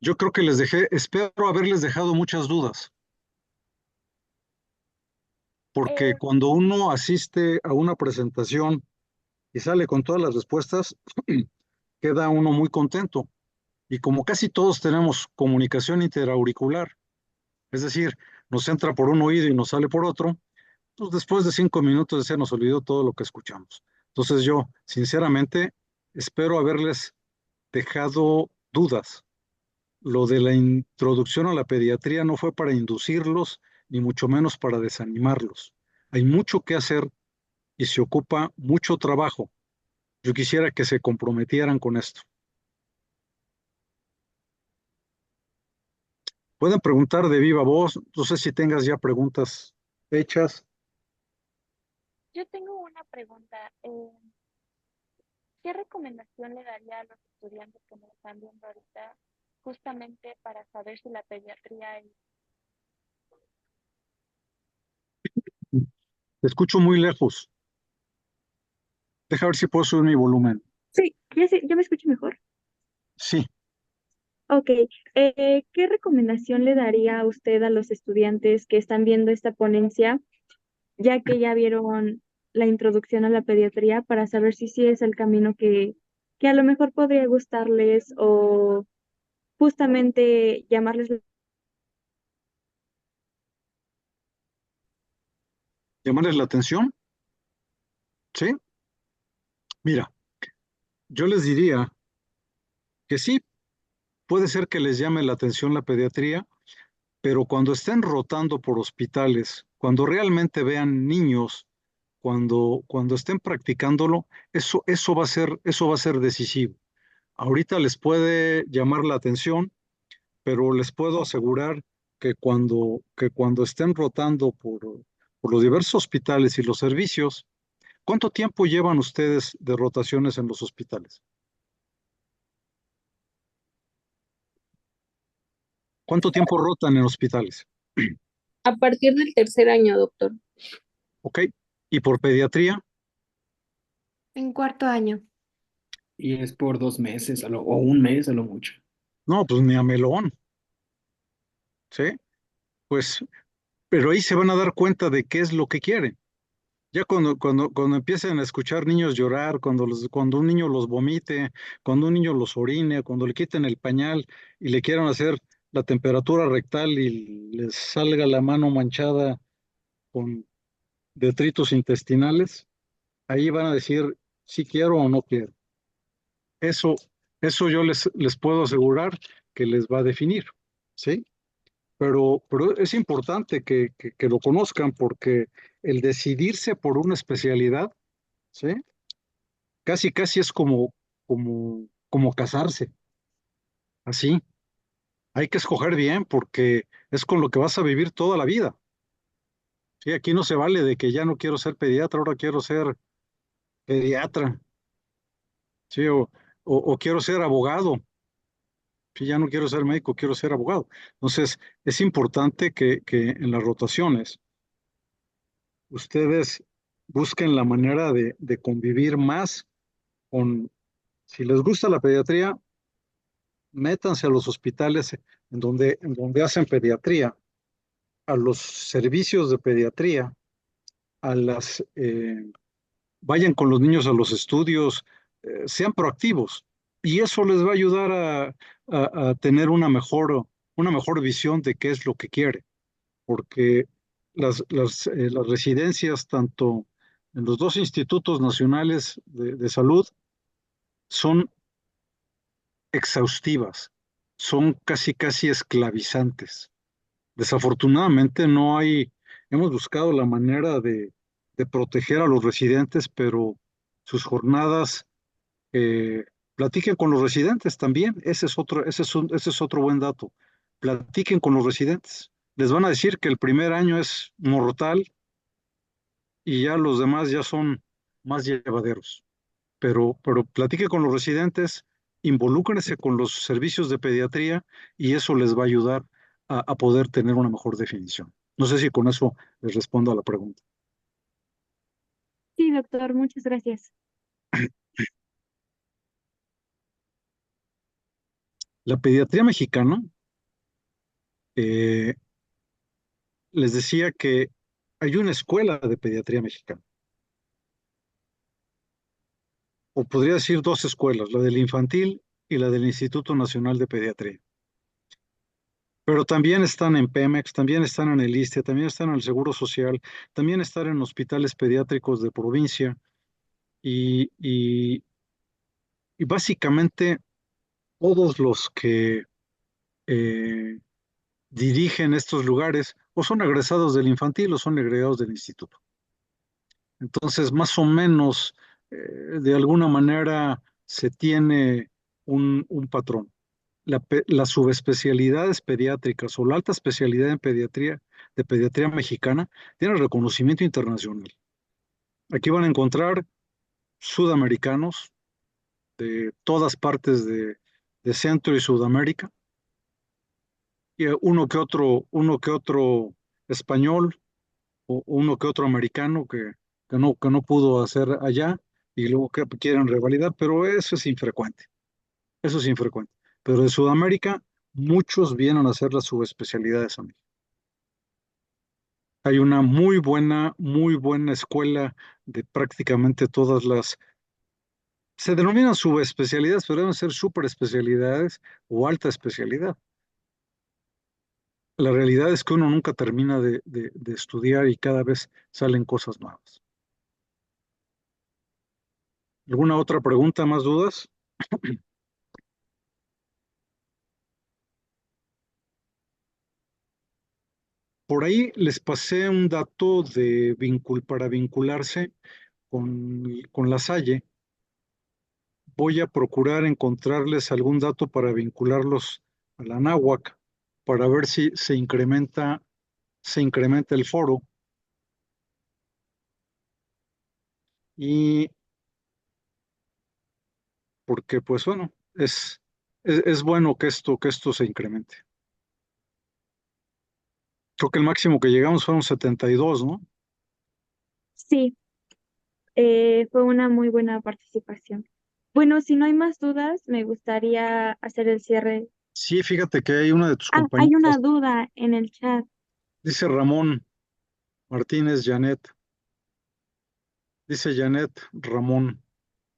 Yo creo que les dejé, espero haberles dejado muchas dudas, porque Eh, cuando uno asiste a una presentación y sale con todas las respuestas, queda uno muy contento. Y como casi todos tenemos comunicación interauricular, es decir, nos entra por un oído y nos sale por otro, pues después de 5 minutos se nos olvidó todo lo que escuchamos. Entonces yo, sinceramente, espero haberles dejado dudas. Lo de la introducción a la pediatría no fue para inducirlos, ni mucho menos para desanimarlos. Hay mucho que hacer y se ocupa mucho trabajo. Yo quisiera que se comprometieran con esto. Pueden preguntar de viva voz, no sé si tengas ya preguntas hechas. yo tengo una pregunta. ¿Qué recomendación le daría a los estudiantes que me están viendo ahorita justamente para saber si la pediatría es... Te escucho muy lejos. Deja ver si puedo subir mi volumen. Sí, ya me escucho mejor. Sí, Ok, ¿qué recomendación le daría a usted a los estudiantes que están viendo esta ponencia, ya que ya vieron la introducción a la pediatría, para saber si sí es el camino que a lo mejor podría gustarles o justamente llamarles la... llamarles la atención. Sí, mira, yo les diría que sí, puede ser que les llame la atención la pediatría, pero cuando estén rotando por hospitales, cuando realmente vean niños, cuando estén practicándolo, eso va a ser decisivo. Ahorita les puede llamar la atención, pero les puedo asegurar que cuando estén rotando por los diversos hospitales y los servicios, ¿cuánto tiempo llevan ustedes de rotaciones en los hospitales? ¿Cuánto tiempo rotan en hospitales? A partir del tercer año, doctor. ¿Ok? ¿Y por pediatría? En cuarto año. Y es por 2 meses o un mes a lo mucho. No, pues ni a melón, ¿sí? Pues, pero ahí se van a dar cuenta de qué es lo que quieren. Ya cuando empiecen a escuchar niños llorar, cuando un niño los vomite, cuando un niño los orine, cuando le quiten el pañal y le quieran hacer la temperatura rectal y les salga la mano manchada con detritos intestinales, ahí van a decir si quiero o no quiero. Eso, eso yo les puedo asegurar que les va a definir, ¿sí? Pero es importante que lo conozcan porque el decidirse por una especialidad, ¿sí? Casi es como casarse, así. Hay que escoger bien porque es con lo que vas a vivir toda la vida. Sí, aquí no se vale de que ya no quiero ser pediatra, ahora quiero ser pediatra, sí, o quiero ser abogado, sí, ya no quiero ser médico, quiero ser abogado. Entonces, es importante que en las rotaciones ustedes busquen la manera de convivir más con, si les gusta la pediatría, métanse a los hospitales en donde hacen pediatría, a los servicios de pediatría, a las, vayan con los niños a los estudios, sean proactivos. Y eso les va a ayudar a tener una mejor visión de qué es lo que quiere, porque las residencias, tanto en los dos institutos nacionales de salud, son exhaustivas, son casi, casi esclavizantes. Desafortunadamente hemos buscado la manera de proteger a los residentes, pero sus jornadas, platiquen con los residentes también, ese es otro buen dato. Platiquen con los residentes. Les van a decir que el primer año es mortal y ya los demás ya son más llevaderos. Pero platique con los residentes, involúcrense con los servicios de pediatría y eso les va a ayudar a poder tener una mejor definición. No sé si con eso les respondo a la pregunta. Sí, doctor, muchas gracias. La pediatría mexicana, eh, les decía que hay una escuela de pediatría mexicana, o podría decir dos escuelas, la del infantil y la del Instituto Nacional de Pediatría. Pero también están en Pemex, también están en el ISSSTE, también están en el Seguro Social, también están en hospitales pediátricos de provincia y básicamente todos los que eh, dirigen estos lugares o son egresados del infantil o son egresados del instituto. Entonces, más o menos, de alguna manera se tiene un patrón. Las subespecialidades pediátricas o la alta especialidad en pediatría, de pediatría mexicana, tiene reconocimiento internacional. Aquí van a encontrar sudamericanos de todas partes de Centro y Sudamérica, y uno que otro español o uno que otro americano que no pudo hacer allá y luego que quieren revalidar, pero eso es infrecuente. Pero de Sudamérica, muchos vienen a hacer las subespecialidades a México. Hay una muy buena escuela de prácticamente se denominan subespecialidades, pero deben ser superespecialidades o alta especialidad. La realidad es que uno nunca termina de estudiar y cada vez salen cosas nuevas. ¿Alguna otra pregunta, más dudas? Por ahí les pasé un dato para vincularse con la Salle. Voy a procurar encontrarles algún dato para vincularlos a la náhuac, para ver si se incrementa el foro. Y porque, pues bueno, es bueno que esto se incremente. Creo que el máximo que llegamos fueron 72, ¿no? Sí, fue una muy buena participación. Bueno, si no hay más dudas, me gustaría hacer el cierre. Sí, fíjate que hay una de tus Ah, hay una compañeras, duda en el chat. dice Ramón Martínez Janet, dice Janet Ramón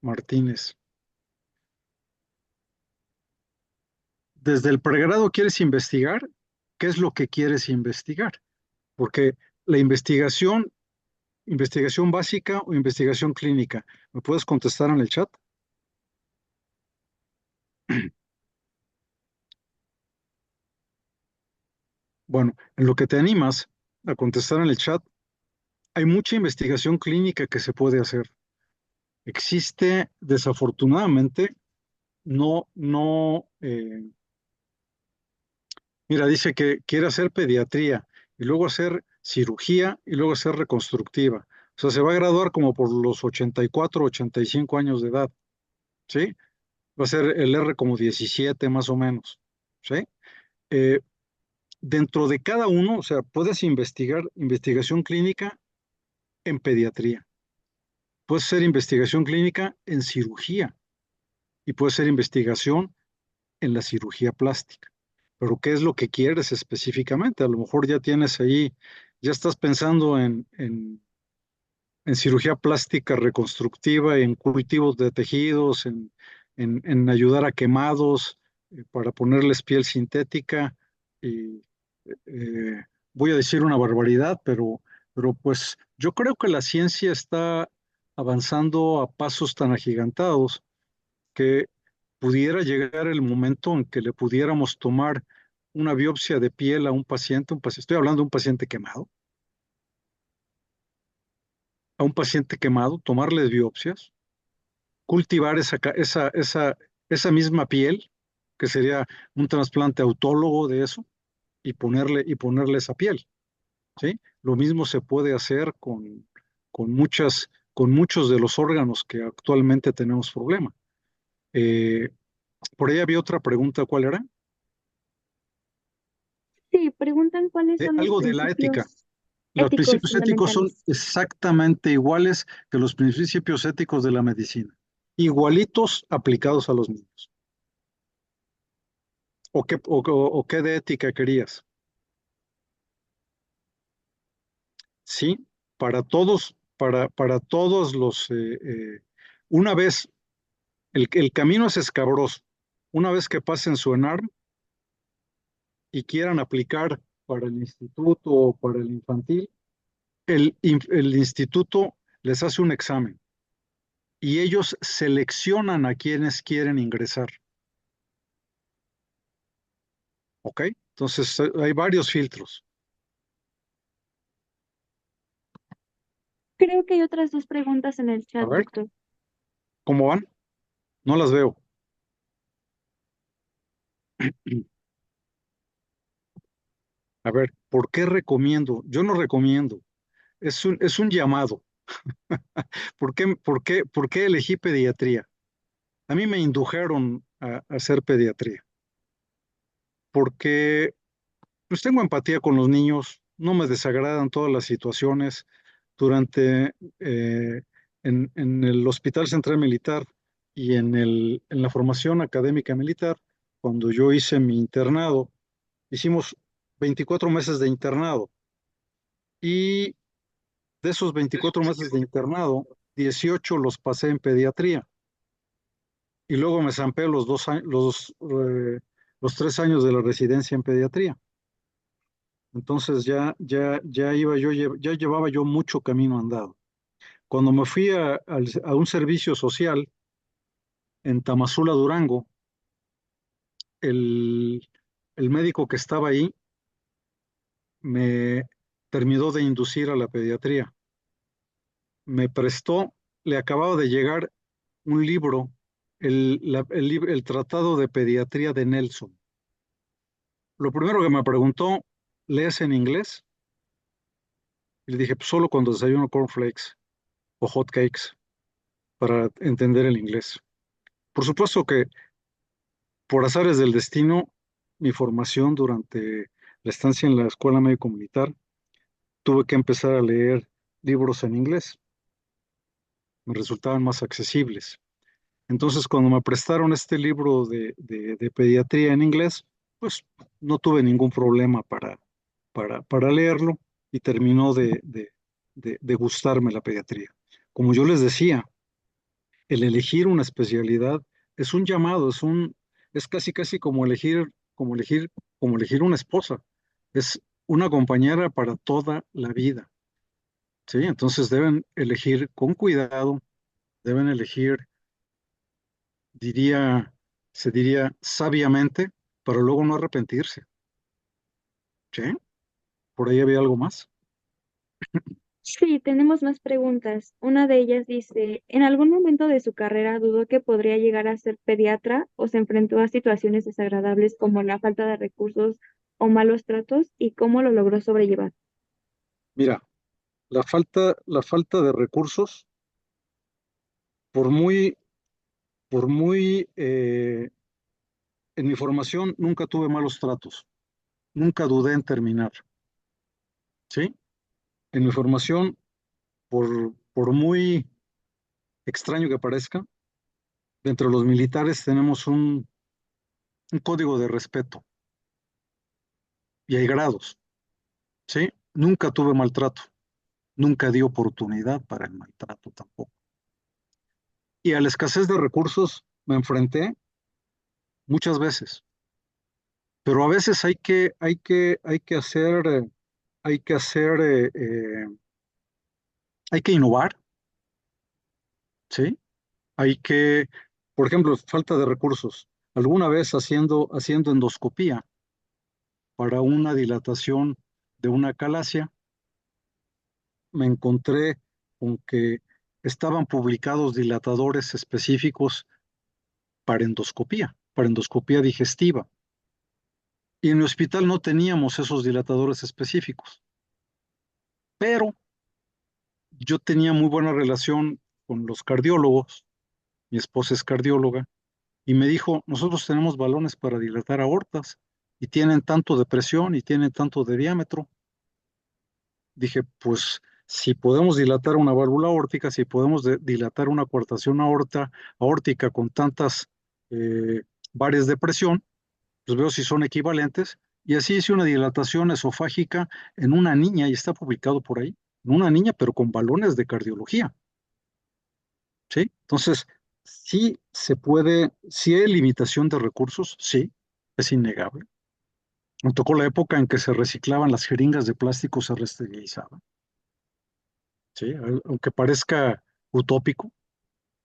Martínez. ¿Desde el pregrado quieres investigar? ¿Qué es lo que quieres investigar? Porque la investigación básica o investigación clínica, ¿me puedes contestar en el chat? Bueno, en lo que te animas a contestar en el chat, hay mucha investigación clínica que se puede hacer. Existe, desafortunadamente, mira, dice que quiere hacer pediatría y luego hacer cirugía y luego hacer reconstructiva. O sea, se va a graduar como por los 84, 85 años de edad, ¿sí? Va a ser el R como 17 más o menos, ¿sí? Eh, Dentro de cada uno, o sea, puedes investigar investigación clínica en pediatría, puedes hacer investigación clínica en cirugía y puedes hacer investigación en la cirugía plástica. Pero ¿qué es lo que quieres específicamente? A lo mejor ya tienes ahí, ya estás pensando en cirugía plástica reconstructiva, en cultivos de tejidos, en ayudar a quemados, para ponerles piel sintética. Y voy a decir una barbaridad, pero pues yo creo que la ciencia está avanzando a pasos tan agigantados que pudiera llegar el momento en que le pudiéramos tomar una biopsia de piel a un paciente, estoy hablando de un paciente quemado, a un paciente quemado, tomarles biopsias, cultivar esa misma piel, que sería un trasplante autólogo de eso, y ponerle esa piel, ¿sí? Lo mismo se puede hacer con muchos de los órganos que actualmente tenemos problema. Eh, por ahí había otra pregunta, ¿cuál era? Sí, preguntan cuáles son los Algo de la ética. principios Los éticos principios éticos son fundamentales. exactamente iguales que los principios éticos de la medicina, igualitos aplicados a los niños. ¿O qué de ética querías? Sí, para todos una vez, el camino es escabroso. Una vez que pasen su ENARM y quieran aplicar para el instituto o para el infantil, el instituto les hace un examen y ellos seleccionan a quienes quieren ingresar. ¿Ok? Entonces hay varios filtros. Creo que hay otras dos preguntas en el A chat, ver, doctor. ¿cómo van? No las veo. A ver, ¿por qué recomiendo? Yo no recomiendo, es un llamado. ¿Por qué elegí pediatría? A mí me indujeron a hacer pediatría, porque pues tengo empatía con los niños, no me desagradan todas las situaciones. Durante, en el Hospital Central Militar y en la formación académica militar, cuando yo hice mi internado, hicimos 24 meses de internado y de esos 24 meses de internado, 18 los pasé en pediatría y luego me zampé los 3 años de la residencia en pediatría. Entonces ya llevaba yo mucho camino andado. Cuando me fui a un servicio social en Tamazula, Durango, el, el médico que estaba ahí me terminó de inducir a la pediatría. Me prestó, le acababa de llegar un libro, el Tratado de Pediatría de Nelson. Lo primero que me preguntó, ¿lees en inglés? Y le dije, pues solo cuando desayuno cornflakes o hot cakes para entender el inglés. Por supuesto que por azares del destino, mi formación durante la estancia en la escuela médico militar, tuve que empezar a leer libros en inglés, me resultaban más accesibles. Entonces, cuando me prestaron este libro de pediatría en inglés, pues no tuve ningún problema para leerlo y terminó de gustarme la pediatría. Como yo les decía, el elegir una especialidad es un llamado, es casi casi como elegir una esposa, es una compañera para toda la vida, ¿sí? Entonces deben elegir con cuidado, deben elegir, diría, se diría sabiamente, para luego no arrepentirse, ¿sí? Por ahí había algo más. Sí, tenemos más preguntas. Una de ellas dice, ¿en algún momento de su carrera dudó que podría llegar a ser pediatra o se enfrentó a situaciones desagradables como la falta de recursos o malos tratos y cómo lo logró sobrellevar? Mira, la falta de recursos, por muy, en mi formación nunca tuve malos tratos, nunca dudé en terminar, ¿sí? En mi formación, por muy extraño que parezca, dentro de los militares tenemos un código de respeto y hay grados, ¿sí? Nunca tuve maltrato, nunca di oportunidad para el maltrato tampoco. Y a la escasez de recursos me enfrenté muchas veces, pero a veces hay que hacer, hay que innovar, ¿sí? Hay que, por ejemplo, falta de recursos. Alguna vez haciendo endoscopía para una dilatación de una calasia, me encontré con que estaban publicados dilatadores específicos para endoscopía digestiva. Y en el hospital no teníamos esos dilatadores específicos, pero yo tenía muy buena relación con los cardiólogos, mi esposa es cardióloga, y me dijo, nosotros tenemos balones para dilatar aortas y tienen tanto de presión y tienen tanto de diámetro. Dije, pues si podemos dilatar una válvula aórtica, si podemos dilatar una coartación aórtica con tantas eh, bares de presión, pues veo si son equivalentes. Y así hice una dilatación esofágica en una niña, y está publicado por ahí, en una niña, pero con balones de cardiología, ¿sí? Entonces, sí se puede, sí hay limitación de recursos, sí, es innegable. Me tocó la época en que se reciclaban las jeringas de plástico, se reesterilizaban, ¿sí? Aunque parezca utópico,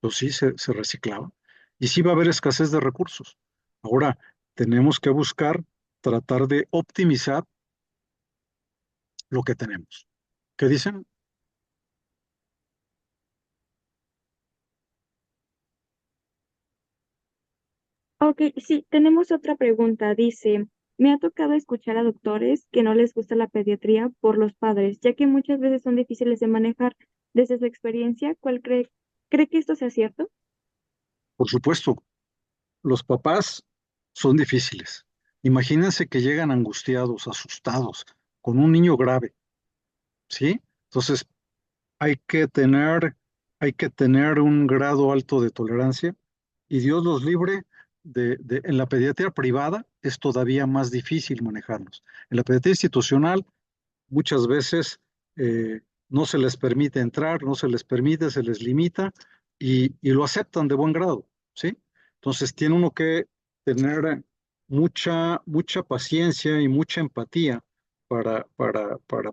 pues sí, se reciclaba. Y sí va a haber escasez de recursos. Ahora, tenemos que buscar tratar de optimizar lo que tenemos. ¿Qué dicen? Ok, sí, tenemos otra pregunta. Dice, me ha tocado escuchar a doctores que no les gusta la pediatría por los padres, ya que muchas veces son difíciles de manejar. Desde su experiencia, ¿cree que esto sea cierto? Por supuesto, los papás son difíciles. Imagínense que llegan angustiados, asustados, con un niño grave, ¿sí? Entonces, hay que tener, hay que tener un grado alto de tolerancia y Dios los libre en la pediatría privada es todavía más difícil manejarlos. En la pediatría institucional muchas veces no se les permite entrar, no se les permite, se les limita y lo aceptan de buen grado, ¿sí? Entonces tiene uno que tener mucha paciencia y mucha empatía para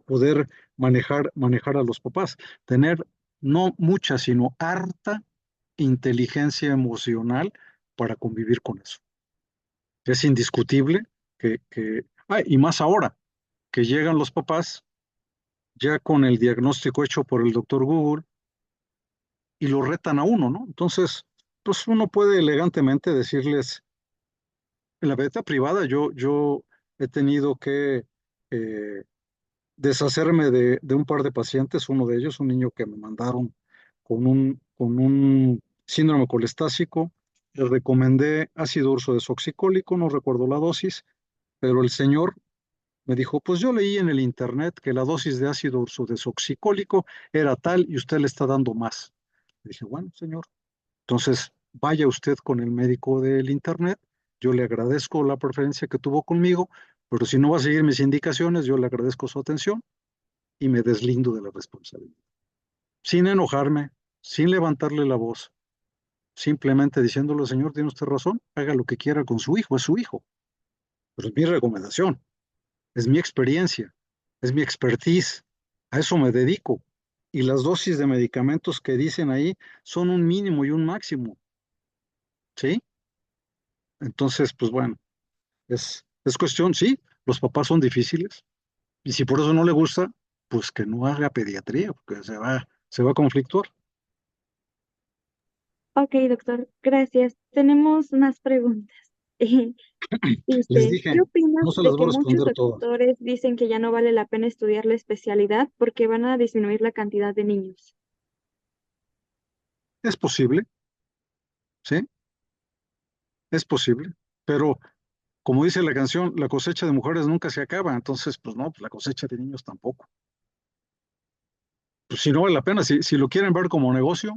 poder manejar a los papás. Tener no mucha, sino harta inteligencia emocional para convivir con eso. Es indiscutible y más ahora, que llegan los papás ya con el diagnóstico hecho por el doctor Google y lo retan a uno, ¿no? Entonces, pues uno puede elegantemente decirles, en la beta privada yo he tenido que eh, deshacerme de un par de pacientes, uno de ellos, un niño que me mandaron con un síndrome colestásico, le recomendé ácido urso desoxicólico, no recuerdo la dosis, pero el señor me dijo, pues yo leí en el internet que la dosis de ácido ursodesoxicólico era tal y usted le está dando más. Le dije, bueno, señor, entonces vaya usted con el médico del internet, yo le agradezco la preferencia que tuvo conmigo, pero si no va a seguir mis indicaciones, yo le agradezco su atención y me deslindo de la responsabilidad. Sin enojarme, sin levantarle la voz, simplemente diciéndole, señor, tiene usted razón, haga lo que quiera con su hijo, es su hijo, pero es mi recomendación. Es mi experiencia, es mi expertise, a eso me dedico. Y las dosis de medicamentos que dicen ahí son un mínimo y un máximo, ¿sí? Entonces, pues bueno, es cuestión, sí, los papás son difíciles, y si por eso no le gusta, pues que no haga pediatría, porque se va a conflictuar. Ok, doctor, gracias. Tenemos más preguntas. Les Dice, dije, ¿qué opinas no se las de voy que a muchos responder todas. doctores dicen que ya no vale la pena estudiar la especialidad porque van a disminuir la cantidad de niños? Es posible, ¿sí? Es posible. Pero como dice la canción, la cosecha de mujeres nunca se acaba. Entonces, pues no, pues la cosecha de niños tampoco. Pues si no vale la pena, si lo quieren ver como negocio,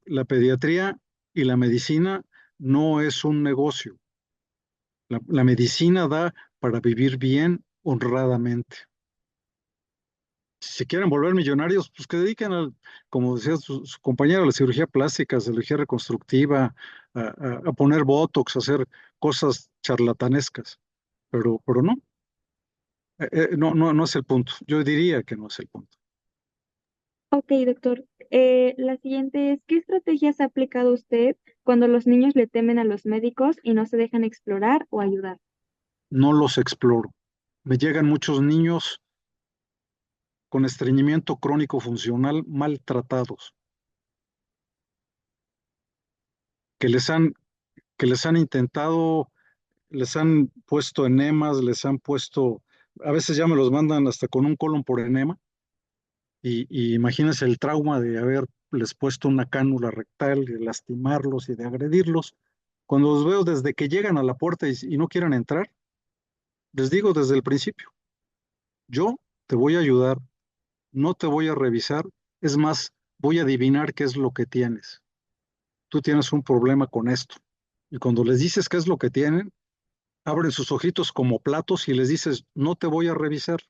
la pediatría y la medicina no es un negocio. La medicina da para vivir bien, honradamente. Si se quieren volver millonarios, pues que dediquen al, como decía su compañero, a la cirugía plástica, cirugía reconstructiva, a poner botox, a hacer cosas charlatanescas. Pero no, no es el punto. Yo diría que no es el punto. Ok, doctor. La siguiente es, ¿qué estrategias ha aplicado usted cuando los niños le temen a los médicos y no se dejan explorar o ayudar? No los exploro. Me llegan muchos niños con estreñimiento crónico funcional maltratados, que les han, que les han intentado, les han puesto enemas, les han puesto, a veces ya me los mandan hasta con un colon por enema, y imagínense el trauma de haberles puesto una cánula rectal, de lastimarlos y de agredirlos. Cuando los veo desde que llegan a la puerta y no quieren entrar, les digo desde el principio, yo te voy a ayudar, no te voy a revisar, es más, voy a adivinar qué es lo que tienes. Tú tienes un problema con esto. Y cuando les dices qué es lo que tienen, abren sus ojitos como platos y les dices, no te voy a revisar,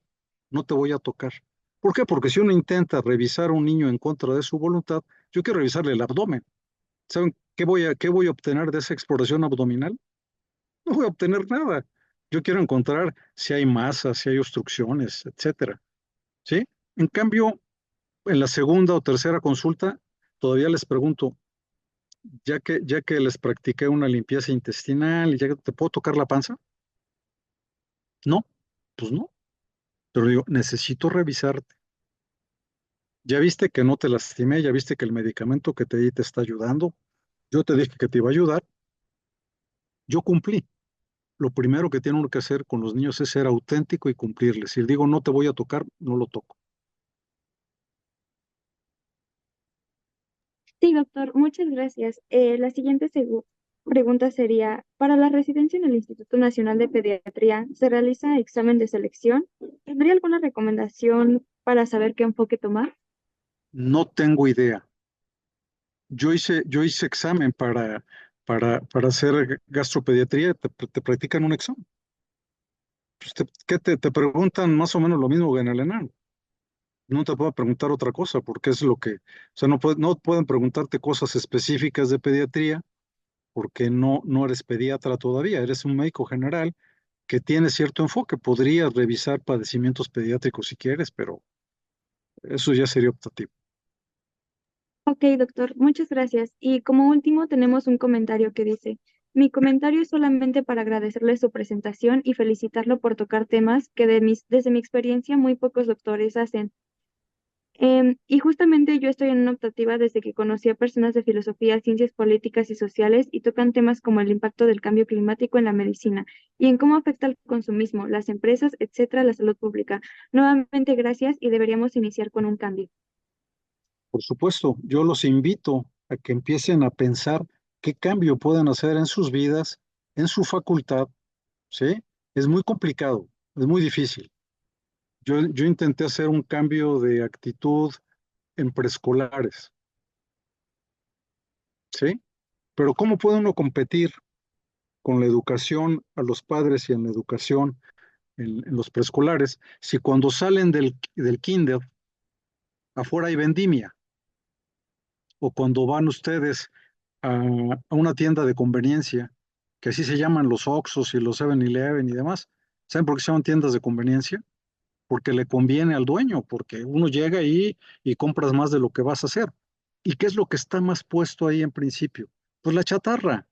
no te voy a tocar. ¿Por qué? Porque si uno intenta revisar a un niño en contra de su voluntad, yo quiero revisarle el abdomen. ¿Saben qué voy a obtener de esa exploración abdominal? No voy a obtener nada. Yo quiero encontrar si hay masas, si hay obstrucciones, etcétera. ¿Sí? En cambio, en la segunda o tercera consulta, todavía les pregunto, ya que les practiqué una limpieza intestinal, ya que te puedo tocar la panza, no, pues no. Pero digo, necesito revisarte. Ya viste que no te lastimé, ya viste que el medicamento que te di te está ayudando. Yo te dije que te iba a ayudar. Yo cumplí. Lo primero que tiene uno que hacer con los niños es ser auténtico y cumplirles. Si digo no te voy a tocar, no lo toco. Sí, doctor, muchas gracias. La siguiente pregunta sería, para la residencia en el Instituto Nacional de Pediatría, ¿se realiza examen de selección? ¿Tendría alguna recomendación para saber qué enfoque tomar? No tengo idea. Yo hice examen para hacer gastropediatría, te practican un examen. Pues ¿qué te preguntan más o menos lo mismo que en el ENAM? No te puedo preguntar otra cosa, porque es lo que, o sea, no pueden preguntarte cosas específicas de pediatría, porque no eres pediatra todavía, eres un médico general que tiene cierto enfoque. Podrías revisar padecimientos pediátricos si quieres, pero eso ya sería optativo. Ok, doctor, muchas gracias. Y como último tenemos un comentario que dice, mi comentario es solamente para agradecerle su presentación y felicitarlo por tocar temas que desde mi experiencia muy pocos doctores hacen. Y justamente yo estoy en una optativa desde que conocí a personas de filosofía, ciencias políticas y sociales y tocan temas como el impacto del cambio climático en la medicina y en cómo afecta al consumismo, las empresas, etcétera, la salud pública. Nuevamente, gracias y deberíamos iniciar con un cambio. Por supuesto, yo los invito a que empiecen a pensar qué cambio pueden hacer en sus vidas, en su facultad, ¿sí? Es muy complicado, es muy difícil. Yo intenté hacer un cambio de actitud en preescolares, ¿sí? Pero ¿cómo puede uno competir con la educación a los padres y en la educación en los preescolares si cuando salen del kinder afuera hay vendimia o cuando van ustedes a una tienda de conveniencia, que así se llaman los Oxxos y los 7-Eleven y demás? ¿Saben por qué se llaman tiendas de conveniencia? Porque le conviene al dueño, porque uno llega ahí y compras más de lo que vas a hacer. ¿Y qué es lo que está más puesto ahí en principio? Pues la chatarra.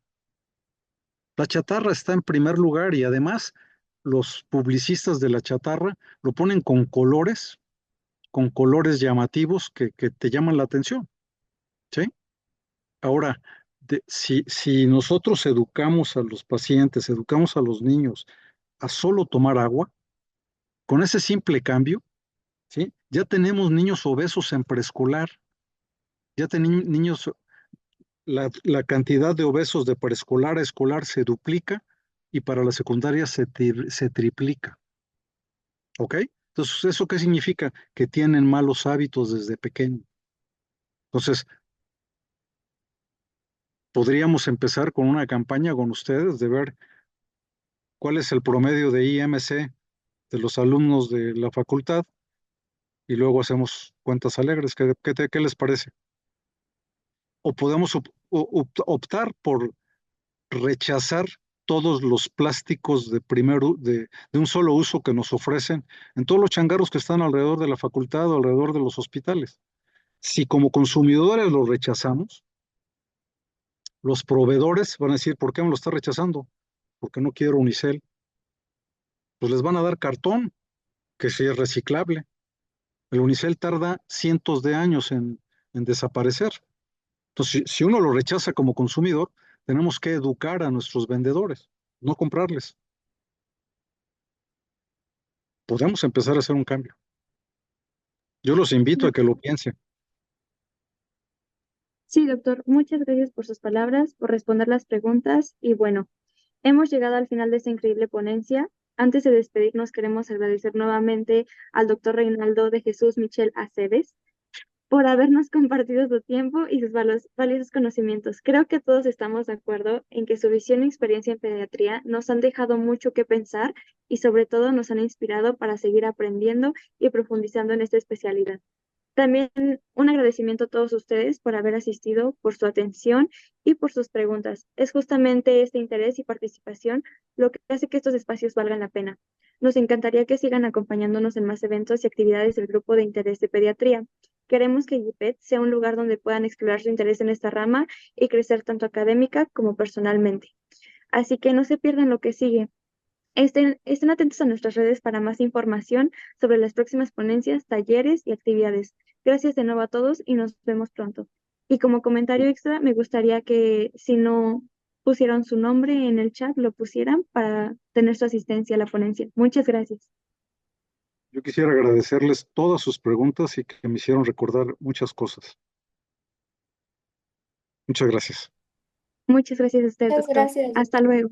La chatarra está en primer lugar y además los publicistas de la chatarra lo ponen con colores llamativos que te llaman la atención, ¿sí? Ahora, si nosotros educamos a los pacientes, educamos a los niños a solo tomar agua, con ese simple cambio, ¿sí? Ya tenemos niños obesos en preescolar, ya tenemos niños, la cantidad de obesos de preescolar a escolar se duplica y para la secundaria se triplica, ¿ok? Entonces, ¿eso qué significa? Que tienen malos hábitos desde pequeño. Entonces, podríamos empezar con una campaña con ustedes de ver cuál es el promedio de IMC de los alumnos de la facultad y luego hacemos cuentas alegres. ¿Qué les parece? O podemos optar por rechazar todos los plásticos de un solo uso que nos ofrecen en todos los changarros que están alrededor de la facultad o alrededor de los hospitales. Si como consumidores los rechazamos, los proveedores van a decir, ¿por qué me lo está rechazando? Porque no quiero unicel. Pues les van a dar cartón, que sí es reciclable. El unicel tarda cientos de años en desaparecer. Entonces, si uno lo rechaza como consumidor, tenemos que educar a nuestros vendedores, no comprarles. Podemos empezar a hacer un cambio. Yo los invito a que lo piensen. Sí, doctor, muchas gracias por sus palabras, por responder las preguntas y bueno, hemos llegado al final de esta increíble ponencia. Antes de despedirnos, queremos agradecer nuevamente al doctor Reinaldo de Jesús Michel Aceves por habernos compartido su tiempo y sus valiosos conocimientos. Creo que todos estamos de acuerdo en que su visión y experiencia en pediatría nos han dejado mucho que pensar y sobre todo nos han inspirado para seguir aprendiendo y profundizando en esta especialidad. También un agradecimiento a todos ustedes por haber asistido, por su atención y por sus preguntas. Es justamente este interés y participación lo que hace que estos espacios valgan la pena. Nos encantaría que sigan acompañándonos en más eventos y actividades del Grupo de Interés de Pediatría. Queremos que GIPED sea un lugar donde puedan explorar su interés en esta rama y crecer tanto académica como personalmente. Así que no se pierdan lo que sigue. Estén atentos a nuestras redes para más información sobre las próximas ponencias, talleres y actividades. Gracias de nuevo a todos y nos vemos pronto. Y como comentario extra, me gustaría que si no pusieron su nombre en el chat, lo pusieran para tener su asistencia a la ponencia. Muchas gracias. Yo quisiera agradecerles todas sus preguntas y que me hicieron recordar muchas cosas. Muchas gracias. Muchas gracias a usted, Muchas doctor. gracias, Hasta doctor. luego.